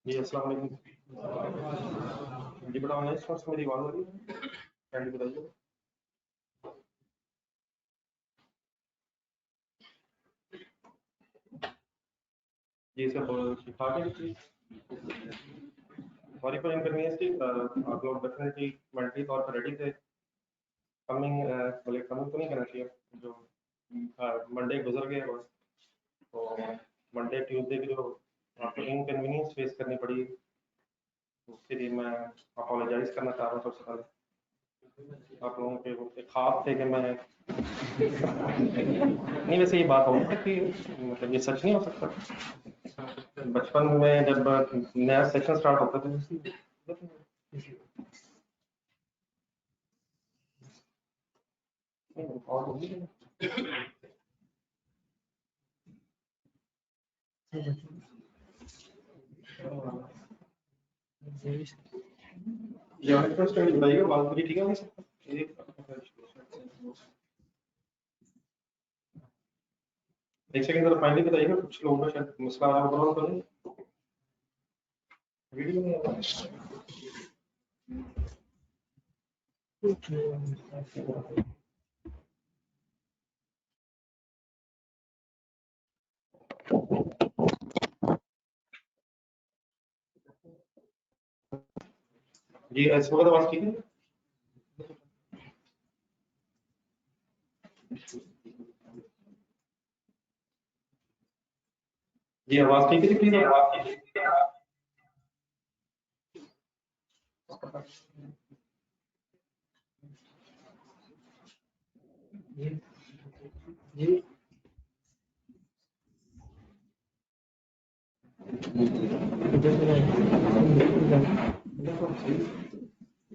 जी अस्सलाम वालेकुम। जी बेटा ऑनलाइन क्लास मेरी आवाज़ आ रही है? काइंडली बताइए। जी सर ठीक ठाक है जी। सॉरी फॉर इनकन्वीनियंस जी। आप लोग डेफिनेटली मेंटली तौर पर रेडी थे। कमिंग बोले कमिंग तो नहीं करना चाहिए, जो मंडे गुजर गया बस। तो मंडे ट्यूसडे की जो आपको इनकन्वीनियंस फेस करनी पड़ी, उसके लिए मैं अपोलोजाइज करना चाह रहा हूँ सबसे पहले। आप लोगों के वो एक ख्वाब थे कि मैं नहीं, वैसे ये बात हो सकती है, मतलब ये सच नहीं हो सकता। बचपन में जब नया सेक्शन स्टार्ट होता था बताइएगा, बात मेरी ठीक है एक सेकंड जरा फाइनली बताइएगा, कुछ लोगों का शायद मसला आ रहा तो नहीं वीडियो में। जी इस वक्त आवाज ठीक है? जी आवाज ठीक है जी, प्लीज आवाज ठीक है।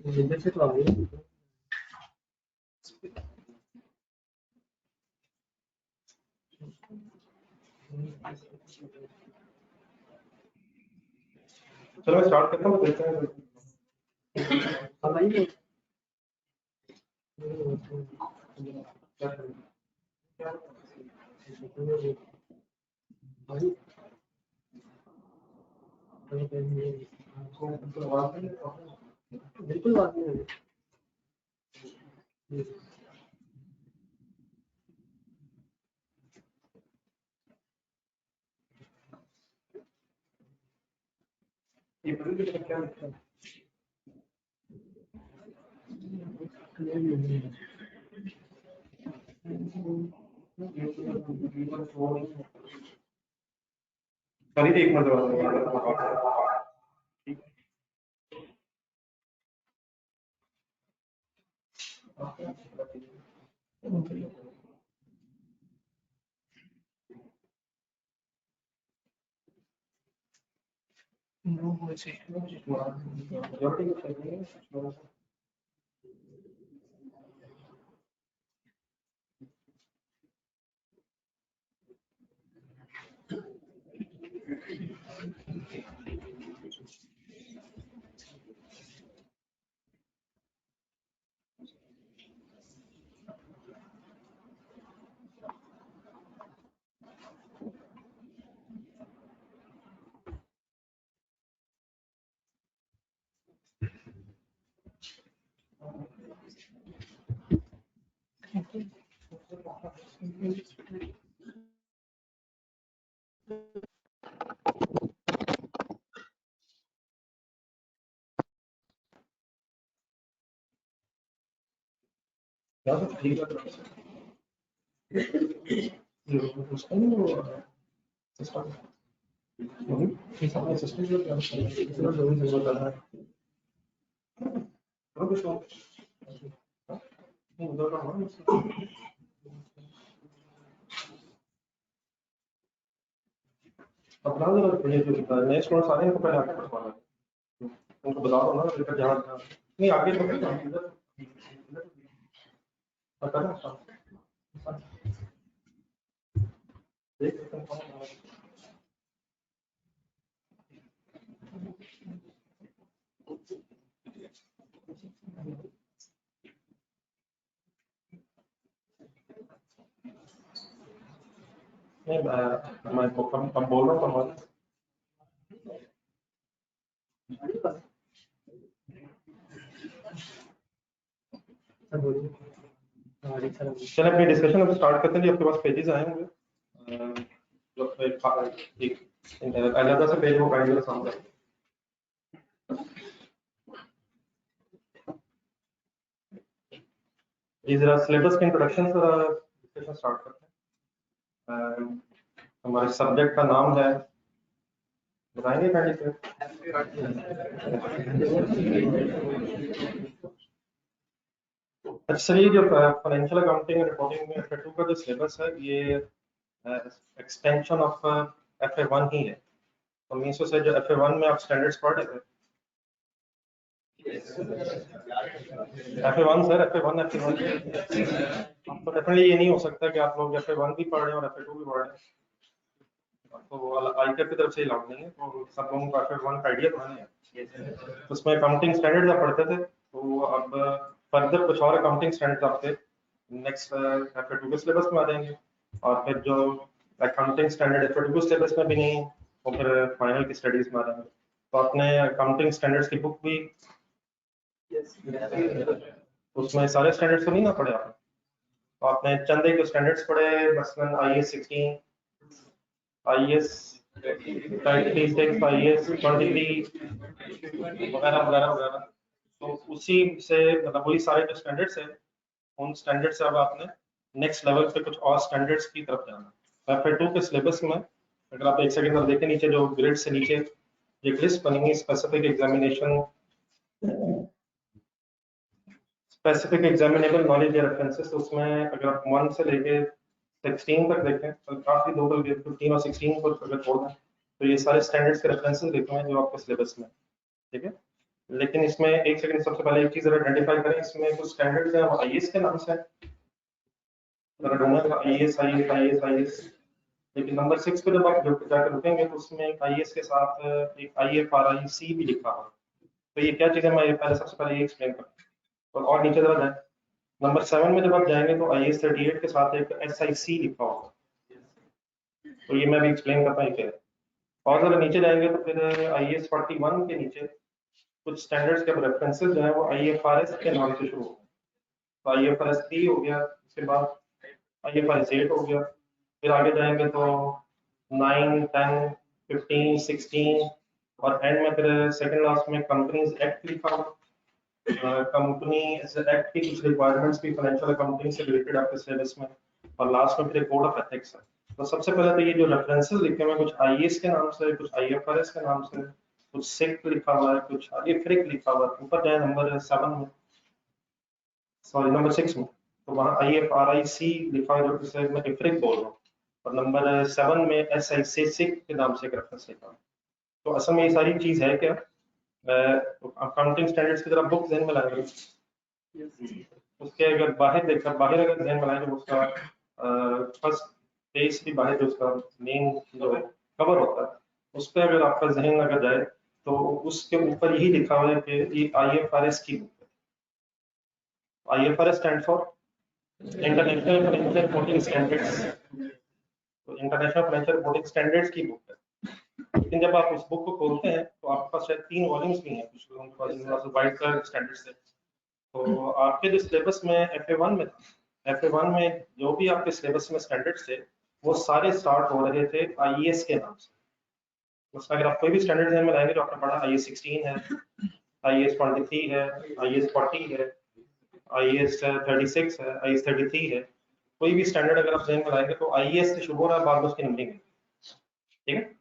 जी इधर से तो आ रही है। चलो मैं स्टार्ट करता हूँ, देखते हैं। बताइए। बिल्कुल बात नहीं है। ये बड़ी क्या एक मिनट ठीक है। उसका नहीं वो सिस्टम ठीक है सिस्टम जो क्या है दोनों से बता रहा है तो कुछ उधर का हमारा अपना ये जो नए स्टूडेंट्स आ रहे हैं इनको पहले आगे पढ़वाना है, उनको बता दो ना लेकर जहाँ नहीं आगे तो इधर पता ना देख लेते हैं कौन है। नहीं मैं कम बोल रहा हूँ चलिए अपनी डिस्कशन अब स्टार्ट करते हैं जी। आपके पास पेजेस आए होंगे जो एक अलग सा पेज वो काइंड सामने ये जरा सिलेबस के इंट्रोडक्शन से डिस्कशन स्टार्ट करते हैं। हमारे सब्जेक्ट का नाम है बताएंगे काइंडली सर। अच्छा ये जो फाइनेंशियल अकाउंटिंग एंड रिपोर्टिंग में F2 का जो सिलेबस है ये एक्सटेंशन ऑफ FA1 ही है। तो मीन्स से जो FA1 में आप स्टैंडर्ड्स पढ़ रहे थे FA1 सर FA1 तो डेफिनेटली ये नहीं हो सकता कि आप लोग FA1 भी पढ़ रहे हैं और FA2 भी पढ़ रहे हैं। तो आईकेप की तरफ से अलाउड नहीं है, तो सब लोगों को FA1 का आइडिया तो है। तो उसमें अकाउंटिंग स्टैंडर्ड्स आप पढ़ते थे, तो अब फर्दर कुछ और अकाउंटिंग स्टैंडर्ड्स आपके नेक्स्ट FA2 के सिलेबस में आ जाएंगे। और फिर जो अकाउंटिंग स्टैंडर्ड FA2 के सिलेबस में भी नहीं है वो फिर फाइनल की स्टडीज में आ जाएंगे। तो आपने अकाउंटिंग स्टैंडर्ड्स की बुक भी उसमें सारे स्टैंडर्ड्स तो नहीं ना पढ़े आपने, तो आपने चंद एक स्टैंडर्ड्स पढ़े मसलन IAS 16, IAS 36, IAS 23 वगैरह वगैरह वगैरह। तो उसी से मतलब वही सारे जो स्टैंडर्ड्स हैं उन स्टैंडर्ड से अब आपने नेक्स्ट लेवल पे कुछ और स्टैंडर्ड्स की तरफ जाना। FA2 के सिलेबस में अगर आप एक सेकंड में देखें नीचे जो ग्रेड से नीचे एक लिस्ट बनेगी स्पेसिफिक एग्जामिनेबल नॉलेज या रेफरेंसेस, तो उसमें अगर आप 1 से लेके 16 तक देखें तो काफी दो 15 और 16 को अगर छोड़ दें तो ये सारे स्टैंडर्ड्स के रेफरेंसेस लिखे हुए हैं जो आपके सिलेबस में, ठीक है। लेकिन इसमें एक सेकंड सबसे पहले एक चीज आइडेंटिफाई करें, इसमें कुछ स्टैंडर्ड्स हैं वो IAS के नाम से अगर ढूंढेगा IAS, लेकिन नंबर 6 पे जब आप जाकर रुकेंगे तो उसमें एक IAS के साथ एक IFRIC भी लिखा हुआ है। तो ये क्या चीज़ है मैं पहले सबसे पहले ये एक्सप्लेन करता और नीचे जरा जाए नंबर 7 में जब आप जाएंगे तो IAS 38 के साथ एक SIC लिखा होगा, तो ये मैं भी एक्सप्लेन करता हूँ क्या है। और जरा नीचे जाएंगे तो फिर IAS 41 के नीचे कुछ स्टैंडर्ड्स के रेफरेंसेस जो है वो IFRS के नाम से शुरू होते हैं। तो IFRS 3 हो गया, उसके बाद IFRS 8 हो गया, फिर आगे जाएंगे तो 9, 10, 15, 16 और एंड में फिर सेकंड लास्ट में कंपनीज एक्ट लिखा हुआ। कंपनी एक्ट की कुछ रिक्वायरमेंट्स भी फाइनेंशियल अकाउंटिंग से रिलेटेड आपके सिलेबस में, और लास्ट में फिर कोड ऑफ एथिक्स है। तो सबसे पहले तो ये जो रेफरेंसेस लिखे हुए हैं कुछ IAS के नाम से, कुछ IFRS के नाम से, कुछ सिक लिखा हुआ है, कुछ IFRIC लिखा हुआ है। ऊपर जाए नंबर 7 में, सॉरी नंबर 6 में, तो वहाँ IFRIC लिखा है जो कि मैं IFRIC बोल रहा हूँ, और नंबर 7 में SIC के नाम से एक रेफरेंस लिखा है। तो असल में ये सारी चीज है क्या, अकाउंटिंग स्टैंडर्ड्स की तरफ बुक ध्यान में लाएंगे, उसके अगर बाहर देखकर बाहर अगर ध्यान में लाएंगे उसका फर्स्ट पेज की बाहर जो उसका मेन जो कवर होता है उस पर अगर आपका जहन अगर जाए तो उसके ऊपर यही लिखा हुआ है कि ये IFRS की बुक है। IFRS stand for international financial reporting standards, तो इंटरनेशनल फाइनेंशियल रिपोर्टिंग स्टैंडर्ड्स की बुक है। लेकिन जब आप उस बुक को खोलते हैं तो आपके पास शायद 3 वॉल्यूम्स भी हैं, कुछ लोगों के पास वाइट कलर स्टैंडर्ड्स है। तो आपके जो सिलेबस में FA1 में था, FA1 में जो भी आपके सिलेबस में स्टैंडर्ड्स थे वो सारे स्टार्ट हो रहे थे IAS के नाम से। उसमें अगर आप कोई भी स्टैंडर्ड ध्यान में लाएंगे तो आपने पढ़ा IAS 16 है, IAS 23 है, IAS 40 है, IAS 36 है, IAS 33 है। कोई भी स्टैंडर्ड अगर आप जहन में लाएंगे तो आईएएस से शुरू हो रहा है, बाद में उसकी नंबरिंग है, ठीक है।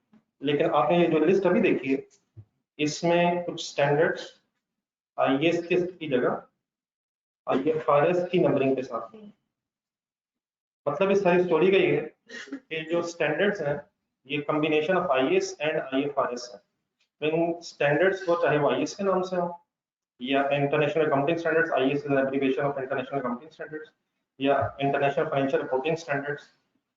लेकिन आपने ये जो लिस्ट अभी देखी है, इसमें कुछ स्टैंडर्ड्स आईएएस की जगह आईएफआरएस की नंबरिंग के साथ में। मतलब इस सारी स्टोरी का ये है कि जो स्टैंडर्ड्स हैं ये combination of IAS and IFRS है। तो इन स्टैंडर्ड्स को चाहे वो आईएएस के नाम से हो या international accounting standards, IAS is abbreviation of international accounting standards, या इंटरनेशनल फाइनेंशियल रिपोर्टिंग स्टैंडर्ड्स,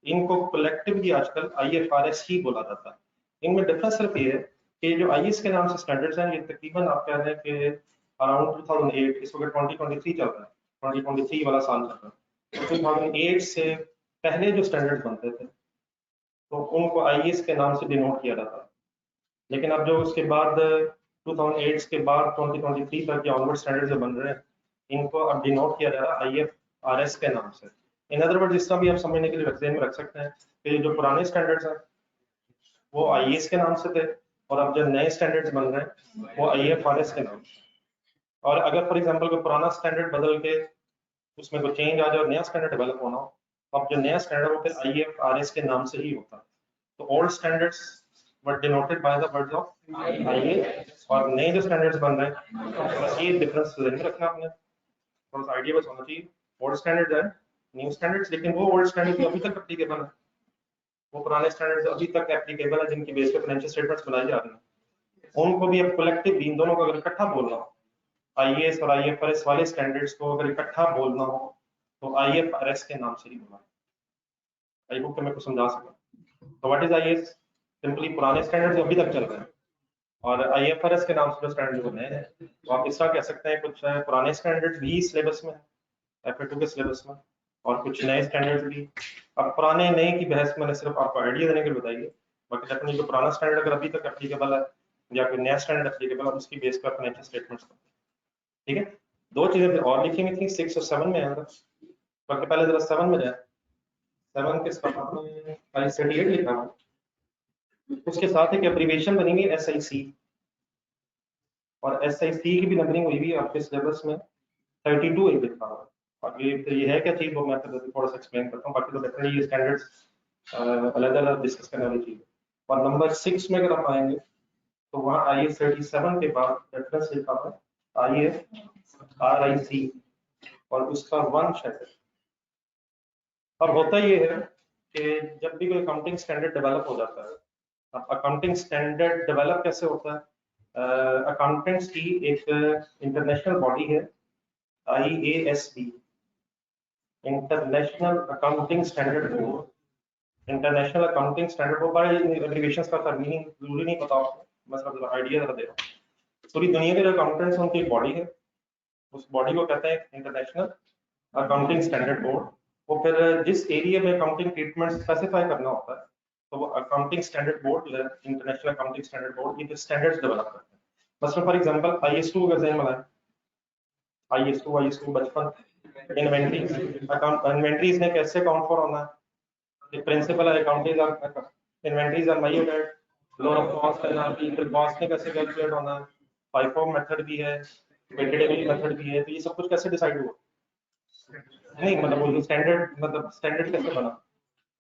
इनको कलेक्टिवली आजकल आईएफआरएस ही बोला जाता है। इनमें डिफरेंस सिर्फ ये है कि जो आईएएस के नाम से स्टैंडर्ड्स हैं ये तकरीबन आप कह रहे हैं कि अराउंड 2008, इस वक्त 2023 चल रहा है, 2023 वाला साल चल रहा है, 2008 से पहले जो स्टैंडर्ड्स बनते थे तो उनको आईएएस के नाम से डिनोट किया जाता है। लेकिन अब जो उसके बाद 2008 के बाद 2023 तक जो ऑनवर्ड स्टैंडर्ड जो बन रहे हैं इनको अब डिनोट किया जा रहा है आईएफआरएस के नाम से। इन अदर वर्ड जिस तरह भी आप समझने के लिए ध्यान में रख सकते हैं कि जो पुराने स्टैंडर्ड्स हैं वो आईएएस के नाम से थे और अब जो नए स्टैंडर्ड्स बन रहे हैं वो आईएफआरएस के नाम से। और अगर फॉर एग्जांपल कोई पुराना स्टैंडर्ड बदल के उसमें कोई चेंज आ जाए और नया स्टैंडर्ड डेवलप होना हो, अब जो नया स्टैंडर्ड वो फिर आईएफआरएस के नाम से ही होता है। तो old standards were denoted by the words of IA और नए जो स्टैंडर्ड्स बन रहे हैं ये डिफरेंस ध्यान में रखना आपने, थोड़ा सा आइडिया बस होना चाहिए। ओल्ड स्टैंडर्ड्स है न्यू स्टैंडर्ड्स, लेकिन वो ओल्ड स्टैंडर्ड्स अभी तक एप्लीकेबल है, वो पुराने स्टैंडर्ड्स अभी तक एप्लीकेबल है जिनकी बेस पे फाइनेंशियल स्टेटमेंट्स बनाए जा रहे हैं। उनको भी अब कलेक्टिव इन दोनों को अगर इकट्ठा बोलना हो, आईएएस और आईएफआरएस वाले स्टैंडर्ड्स को अगर इकट्ठा बोलना हो तो आईएफआरएस के नाम से ही बोलना। आई होप कि मैं कुछ समझा सका। तो व्हाट इज आईएएस? सिंपली पुराने स्टैंडर्ड्स अभी तक चल रहे हैं और आईएफआरएस के नाम से जो स्टैंडर्ड बने हैं तो आप इस तरह कह सकते हैं कुछ पुराने स्टैंडर्ड्स भी सिलेबस में FA2 के सिलेबस में और कुछ नए स्टैंडर्ड्स भी। अब पुराने नए की बहस मैंने सिर्फ आपको आइडिया देने के लिए बताई है, बाकी डेफिनेटली जो पुराना स्टैंडर्ड अगर अभी तक एप्लीकेबल है या कोई नया स्टैंडर्ड एप्लीकेबल है उसकी बेस पर फाइनेंशियल स्टेटमेंट्स, ठीक है। दो चीजें और लिखी हुई थी 6 और 7 में, बाकी पहले जरा 7 में जाए। 7 के साथ आपने 38 लिखा हुआ, उसके साथ एक एब्रिविएशन बनेंगे SIC और SIC की भी नंबरिंग हुई हुई है आपके सिलेबस में 32 एक लिखा हुआ है। और ये है क्या चीज वो मैं थोड़ा सा एक्सप्लेन करता हूँ, बाकी तो डेफिनेटली ये स्टैंडर्ड्स अलग अलग डिस्कस करने वाली चीज। और नंबर 6 में अगर आप आएंगे तो वहाँ IS 37 के बाद रेफरेंस लिखा हुआ है IS RIC और उसका वंश है। अब होता ये है कि जब भी कोई अकाउंटिंग स्टैंडर्ड डेवलप हो जाता है, अब अकाउंटिंग स्टैंडर्ड डेवलप कैसे होता है? अकाउंटेंट्स की एक इंटरनेशनल बॉडी है IASB, international accounting standard board. International accounting standard board बड़ा एब्रिविएशंस का मीनिंग जरूरी नहीं पता आपको, मैं मतलब आइडिया जरा दे रहा हूँ। पूरी दुनिया के जो अकाउंटेंट्स उनकी एक बॉडी है, उस बॉडी को कहते हैं इंटरनेशनल अकाउंटिंग स्टैंडर्ड बोर्ड। वो फिर जिस एरिया में अकाउंटिंग ट्रीटमेंट स्पेसिफाई करना होता है तो वो अकाउंटिंग स्टैंडर्ड बोर्ड जो है इंटरनेशनल अकाउंटिंग स्टैंडर्ड बोर्ड ये स्टैंडर्ड्स डेवलप करते हैं। मसलन फॉर एग्जांपल IS2 का जहन बनाएं, IS2 बचपन इन्वेंटरीज अकाउंट इन्वेंटरीज ने कैसे अकाउंट फॉर होना है, प्रिंसिपल है accounting inventories are measured at lower of cost and cost ने कैसे कैलकुलेट होना है, FIFO मेथड भी है, वेटेड एवरेज मेथड भी है, तो ये सब कुछ कैसे डिसाइड हुआ? नहीं मतलब वो स्टैंडर्ड कैसे बना,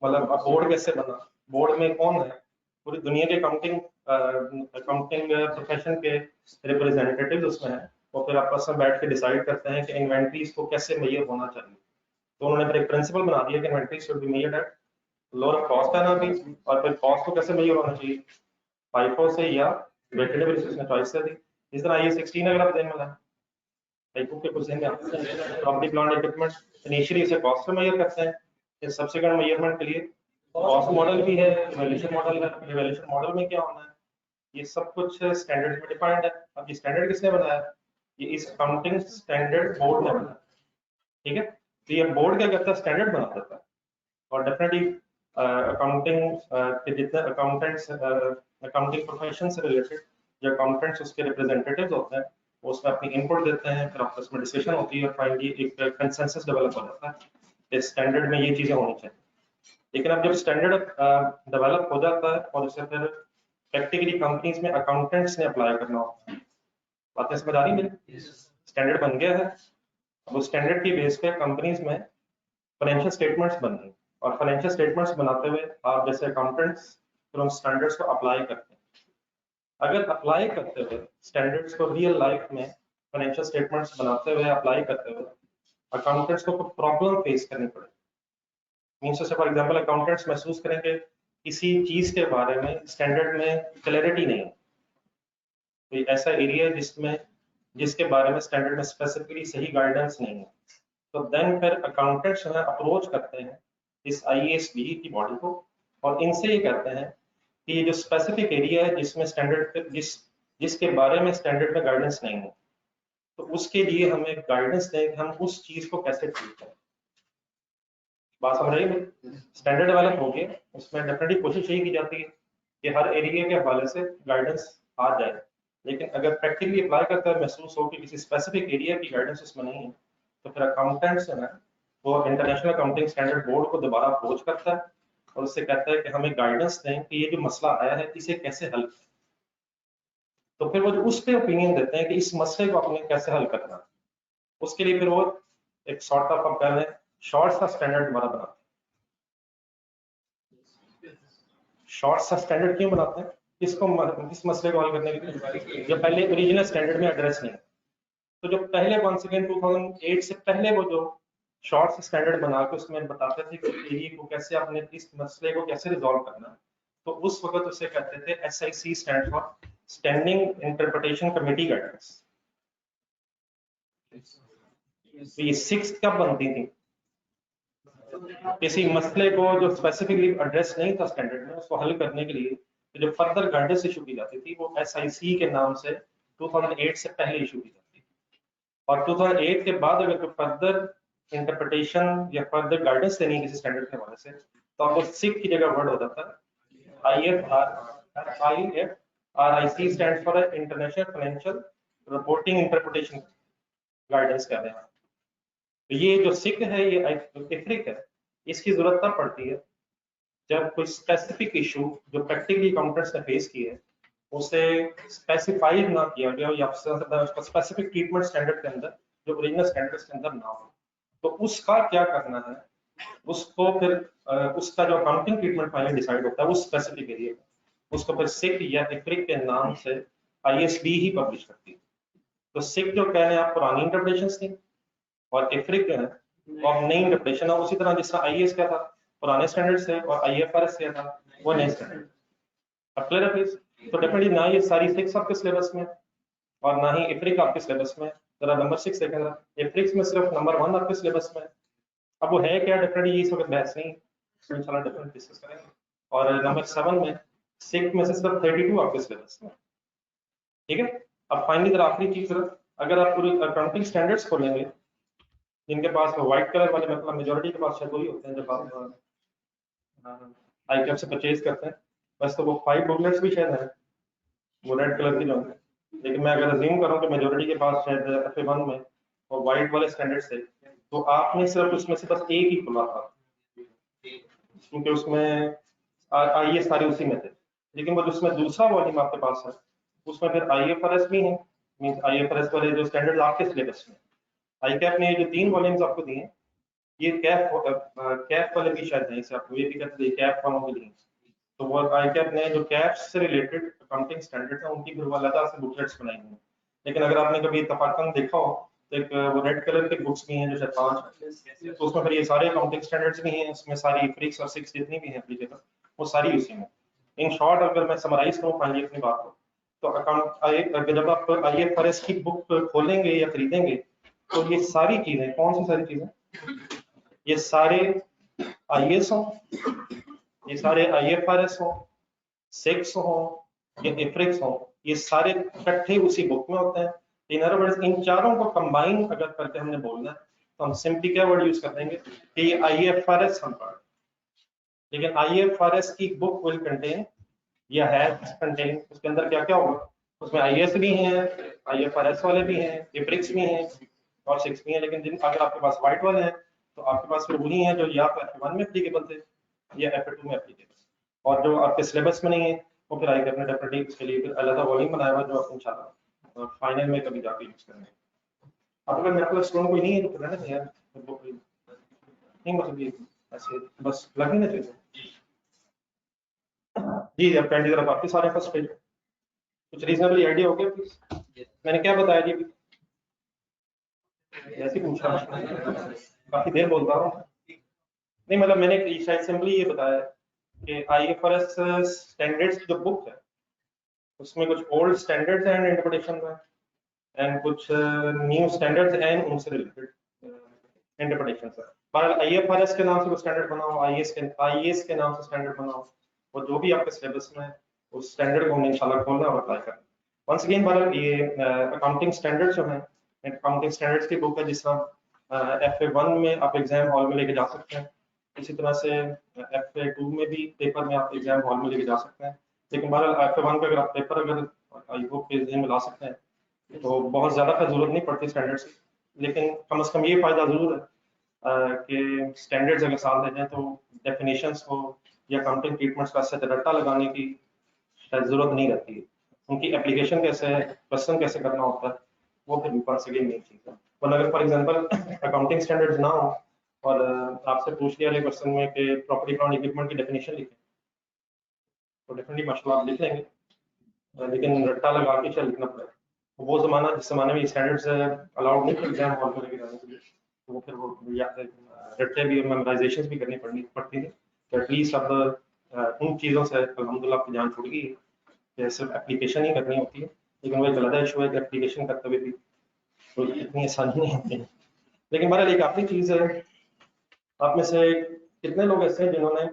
मतलब बोर्ड कैसे बना, बोर्ड में कौन है, पूरी दुनिया के अकाउंटिंग प्रोफेशन के रिप्रेजेंटेटिव उसमें है, और फिर आपस में बैठ के डिसाइड करते हैं कि इन्वेंटरीज को कैसे मेजर होना चाहिए। तो उन्होंने फिर एक प्रिंसिपल बना दिया कि inventory should be measured at lower cost analysis, और फिर कॉस्ट को कैसे मेजर होना चाहिए, FIFO से या वेटेड एवरेज से चॉइस से दी। इस तरह IS16 अगर आप ध्यान में लाएं, FIFO के कुछ देंगे प्रॉपर्टी प्लांट इक्विपमेंट, इनिशियली इसे कॉस्ट से मेजर करते हैं, फिर सब्सिक्वेंट मेजरमेंट के लिए कॉस्ट मॉडल भी है, इवैल्यूएशन मॉडल है, इवैल्यूएशन मॉडल में क्या होना है, ये सब कुछ स्टैंडर्ड में डिफाइंड है। अब ये स्टैंडर्ड किसने बनाया? ये इस अकाउंटिंग स्टैंडर्ड बोर्ड ने बनाया, ठीक है। तो ये बोर्ड क्या करता है? स्टैंडर्ड बना देता है। और डेफिनेटली अकाउंटिंग के जितने अकाउंटेंट्स अकाउंटिंग प्रोफेशन से रिलेटेड जो अकाउंटेंट्स उसके रिप्रेजेंटेटिव्स होते हैं वो उसमें अपनी इनपुट देते हैं, फिर आपस में डिस्कशन होती है और फाइनली एक कंसेंसस डेवलप हो जाता है कि स्टैंडर्ड में ये चीजें होनी चाहिए। लेकिन अब जब स्टैंडर्ड डेवलप हो जाता है और उसे फिर प्रैक्टिकली कंपनीज में अकाउंटेंट्स ने अप्लाई करना होता है, बातें समझ आ रही है? स्टैंडर्ड बन गया है, अब उस स्टैंडर्ड की बेस पे कंपनीज में फाइनेंशियल स्टेटमेंट्स बननी, और फाइनेंशियल स्टेटमेंट्स बनाते हुए आप जैसे अकाउंटेंट्स फिर उन स्टैंडर्ड्स को अप्लाई करते हैं। अगर अप्लाई करते हुए स्टैंडर्ड्स को रियल लाइफ में फाइनेंशियल स्टेटमेंट्स बनाते हुए अप्लाई करते हुए अकाउंटेंट्स को प्रॉब्लम फेस करनी पड़े, मीन्स जैसे फॉर एग्जांपल अकाउंटेंट्स महसूस करेंगे किसी चीज के बारे में स्टैंडर्ड में क्लैरिटी नहीं है, कोई ऐसा एरिया है जिसके बारे में स्टैंडर्ड में स्पेसिफिकली सही गाइडेंस नहीं है, तो देन फिर अकाउंटेंट्स अप्रोच करते हैं इस IASB की बॉडी को और इनसे ये कहते हैं कि ये जो स्पेसिफिक एरिया है जिसमें स्टैंडर्ड जिसके बारे में स्टैंडर्ड में गाइडेंस नहीं है, तो उसके लिए हमें गाइडेंस दें कि हम उस चीज को कैसे ट्रीट करें। बात समझ रही है? स्टैंडर्ड डेवलप हो गया, उसमें डेफिनेटली कोशिश यही की जाती है कि हर एरिया के हवाले से गाइडेंस आ जाए, लेकिन अगर प्रैक्टिकली अप्लाई करते हुए महसूस हो कि किसी स्पेसिफिक एरिया की गाइडेंस उसमें नहीं है, तो फिर अकाउंटेंट्स है ना वो इंटरनेशनल अकाउंटिंग स्टैंडर्ड बोर्ड को दोबारा अप्रोच करता है और उससे कहता है कि हमें गाइडेंस दें कि ये जो मसला आया है इसे कैसे हल करें। तो फिर वो जो उस पर ओपिनियन देते हैं कि इस मसले को आपने कैसे हल करना है, उसके लिए फिर वो एक सॉर्ट ऑफ आप कह रहे हैं शॉर्ट सा स्टैंडर्ड हमारा बनाते हैं। शॉर्ट सा स्टैंडर्ड क्यों बनाते हैं? किस मसले को हल करने के लिए? जो पहले ओरिजिनल स्टैंडर्ड में एड्रेस नहीं, तो जो पहले कौन से 2008 से पहले वो जो शॉर्ट स्टैंडर्ड बना के उसमें बताते थे कि एरिया को कैसे आपने इस मसले को कैसे रिजॉल्व करना है, तो उस वक्त उसे कहते थे SIC stand for standing interpretation committee guidance. तो ये 6 कब बनती थी? किसी मसले को जो स्पेसिफिकली एड्रेस नहीं था स्टैंडर्ड में उसको हल करने के लिए जो फर्दर गाइडेंस इशू की जाती थी वो SIC के नाम से 2008 से पहले इशू की जाती थी, और 2008 के बाद अगर कोई फर्दर इंटरप्रिटेशन या फर्दर गाइडेंस देनी किसी स्टैंडर्ड के हवाले से तो आपको सिक की जगह वर्ड हो जाता है IFRIC stand for international financial reporting interpretation guidance कहते हैं। तो ये जो सिक है ये इफ्रिक है, इसकी जरूरत तब पड़ती है जब कोई स्पेसिफिक इशू जो प्रैक्टिकली अकाउंटेंट्स ने फेस किए है उसे स्पेसिफाइड ना किया गया या उसका स्पेसिफिक ट्रीटमेंट स्टैंडर्ड के अंदर जो ओरिजिनल स्टैंडर्ड्स के अंदर ना हो, तो उसका क्या करना है उसको फिर उसका जो अकाउंटिंग ट्रीटमेंट फाइनली डिसाइड होता है उस स्पेसिफिक एरिया में, उसको फिर सिक या इफ्रिक के नाम से ISB ही पब्लिश करती है। तो सिक जो कह रहे हैं आप पुरानी इंटरप्रिटेशंस थी और इफ्रिक है और नई इंटरप्रिटेशन है, उसी तरह जिस तरह IAS क्या था पुराने स्टैंडर्ड से और IFRS क्या था वो नए स्टैंडर्ड। अब क्लियर है प्लीज? तो डेफिनेटली ना ये सारी 6 आपके सिलेबस में और ना ही इफ्रिक आपके सिलेबस में, जरा नंबर 6 देखें जरा, इफ्रिक्स में सिर्फ नंबर 1 आपके सिलेबस में। अब वो है क्या डेफिनेटली इस वक्त बहस नहीं, इंशाल्लाह डेफिनेटली डिस्कस करेंगे। और नंबर 7 में 6 में से सिर्फ 32 आपके सिलेबस में, ठीक है। अब फाइनली जरा आखिरी चीज, अगर आप पूरी अकाउंटिंग स्टैंडर्ड्स खोलेंगे जिनके पास व्हाइट कलर वाले मतलब मेजोरिटी के पास शायद वही होते हैं जब आप ICAP से परचेज करते हैं, बस तो वो 5 बुकलेट्स भी शायद है वो रेड कलर की जो है, लेकिन मैं अगर अज्यूम करूं कि मेजोरिटी के पास शायद FA1 में और व्हाइट वाले स्टैंडर्ड्स थे, तो आपने सिर्फ उसमें से बस एक ही खुला था क्योंकि उसमें ये सारे उसी में थे, लेकिन वो जिसमें दूसरा वॉल्यूम आपके पास है उसमें फिर IFRS भी है, मींस IFRS वाले जो स्टैंडर्ड आपके सिलेबस में ICAP ने जो 3 वॉल्यूम्स आपको दिए हैं ये कैप वाले भी शायद नहीं से आपको ये भी कहते थे कैप वालों के लिए, तो वो ICAP ने जो कैप से रिलेटेड अकाउंटिंग स्टैंडर्ड है उनकी फिर अलग से बुकलेट्स बनाई हैं। लेकिन अगर आपने कभी इत्तफाकन देखा हो तो एक वो रेड कलर के बुक्स भी हैं जो शायद 5 तो उसमें फिर ये सारे अकाउंटिंग स्टैंडर्ड्स भी हैं, उसमें सारी इफ्रिक्स और 6 जितनी भी हैं एप्लीकेबल वो सारी उसी में। इन शॉर्ट अगर मैं समराइज करूँ फाइनली अपनी बात को, तो अकाउंट जब आप IFRS की बुक खोलेंगे या खरीदेंगे तो ये सारी चीजें, कौन सी सारी चीजें, ये सारे IAS हो, ये सारे IFRS हो, 6 हो या इफ्रिक्स हो, ये सारे इकट्ठे उसी बुक में होते हैं। इन अदर वर्ड्स इन चारों को कंबाइन अगर करके हमने बोलना है तो हम सिंपली क्या वर्ड यूज कर देंगे कि ये IFRS हम पढ़, लेकिन IFRS की बुक विल कंटेन या हैज कंटेन, उसके अंदर क्या क्या होगा, उसमें IAS भी हैं, IFRS वाले भी हैं, इफ्रिक्स भी हैं और 6 भी हैं, लेकिन जिन अगर आपके पास व्हाइट वाले हैं तो आपके पास फिर वही हैं जो या तो FA1 में एप्लीकेबल थे या FA2 में एप्लीकेबल, और जो आपके सिलेबस में नहीं है वो फिर ICAP ने डेफिनेटली उसके लिए फिर अलग वॉल्यूम बनाया हुआ जो आप इंशाल्लाह फाइनल में कभी जाके यूज करेंगे। अब अगर मेरे पास स्टूडेंट कोई नहीं है तो फिर रहने दें यार, नहीं मतलब ये ऐसे बस लग नहीं ना चाहिए। जी अब कैंडी तरफ आपके सारे फर्स्ट पेज कुछ रीजनेबल आइडिया हो गया प्लीज। मैंने क्या बताया जी ऐसे पूछा काफी देर बोलता हूँ नहीं मतलब मैंने शायद सिंपली ये बताया कि IFRS स्टैंडर्ड्स की जो बुक है उसमें कुछ ओल्ड स्टैंडर्ड्स एंड इंटरप्रिटेशन है एंड कुछ न्यू स्टैंडर्ड्स एंड उनसे रिलेटेड इंटरप्रिटेशन है। पर IFRS के नाम से कोई स्टैंडर्ड बनाओ, IAS के नाम से स्टैंडर्ड बनाओ, वो जो भी आपके सिलेबस में उस स्टैंडर्ड को हमने इंशाल्लाह खोलना और अप्लाई करना। वंस अगेन बहरहाल ये अकाउंटिंग स्टैंडर्ड्स जो हैं अकाउंटिंग स्टैंडर्ड्स की बुक है जिस तरह FA1 में आप एग्जाम हॉल में लेके जा सकते हैं, इसी तरह से FA2 में भी पेपर में आप एग्जाम हॉल में लेके जा सकते हैं। लेकिन बहरहाल FA1 का अगर आप पेपर अगर आई होप के एग्जाम में ला सकते हैं तो बहुत ज़्यादा का जरूरत नहीं पड़ती स्टैंडर्ड्स की, लेकिन कम से कम ये फायदा जरूर है कि स्टैंडर्ड्स अगर साथ दे जाए तो डेफिनेशंस को या अकाउंटिंग ट्रीटमेंट्स का सच रट्टा लगाने की शायद जरूरत नहीं रहती है। उनकी एप्लीकेशन कैसे है, क्वेश्चन कैसे करना होता है, वो फिर ऊपर से मेन चीज़ है। वरना अगर फॉर एग्जांपल अकाउंटिंग स्टैंडर्ड्स ना हो और आपसे पूछ लिया क्वेश्चन में कि प्रॉपर्टी प्लांट इक्विपमेंट की डेफिनेशन लिखें तो डेफिनेटली माशाल्लाह आप लिख लेंगे, लेकिन रट्टा लगा के शायद लिखना पड़ेगा। वो ज़माना जिस ज़माने में स्टैंडर्ड्स अलाउड नहीं थे एग्जाम हॉल में लेके जाने के लिए, तो वो फिर वो रट्टे भी मेमोराइजेशन भी करनी पड़ती थी। तो एटलीस्ट अब उन चीज़ों से अल्हम्दुलिल्लाह आपकी जान छूट गई है कि सिर्फ एप्लीकेशन ही करनी होती है, लेकिन वो एक अलग इशू है कि एप्लीकेशन करते हुए भी कोई इतनी आसानी नहीं होती है। लेकिन बहरहाल एक आखिरी चीज़ है, आप में से कितने लोग ऐसे हैं जिन्होंने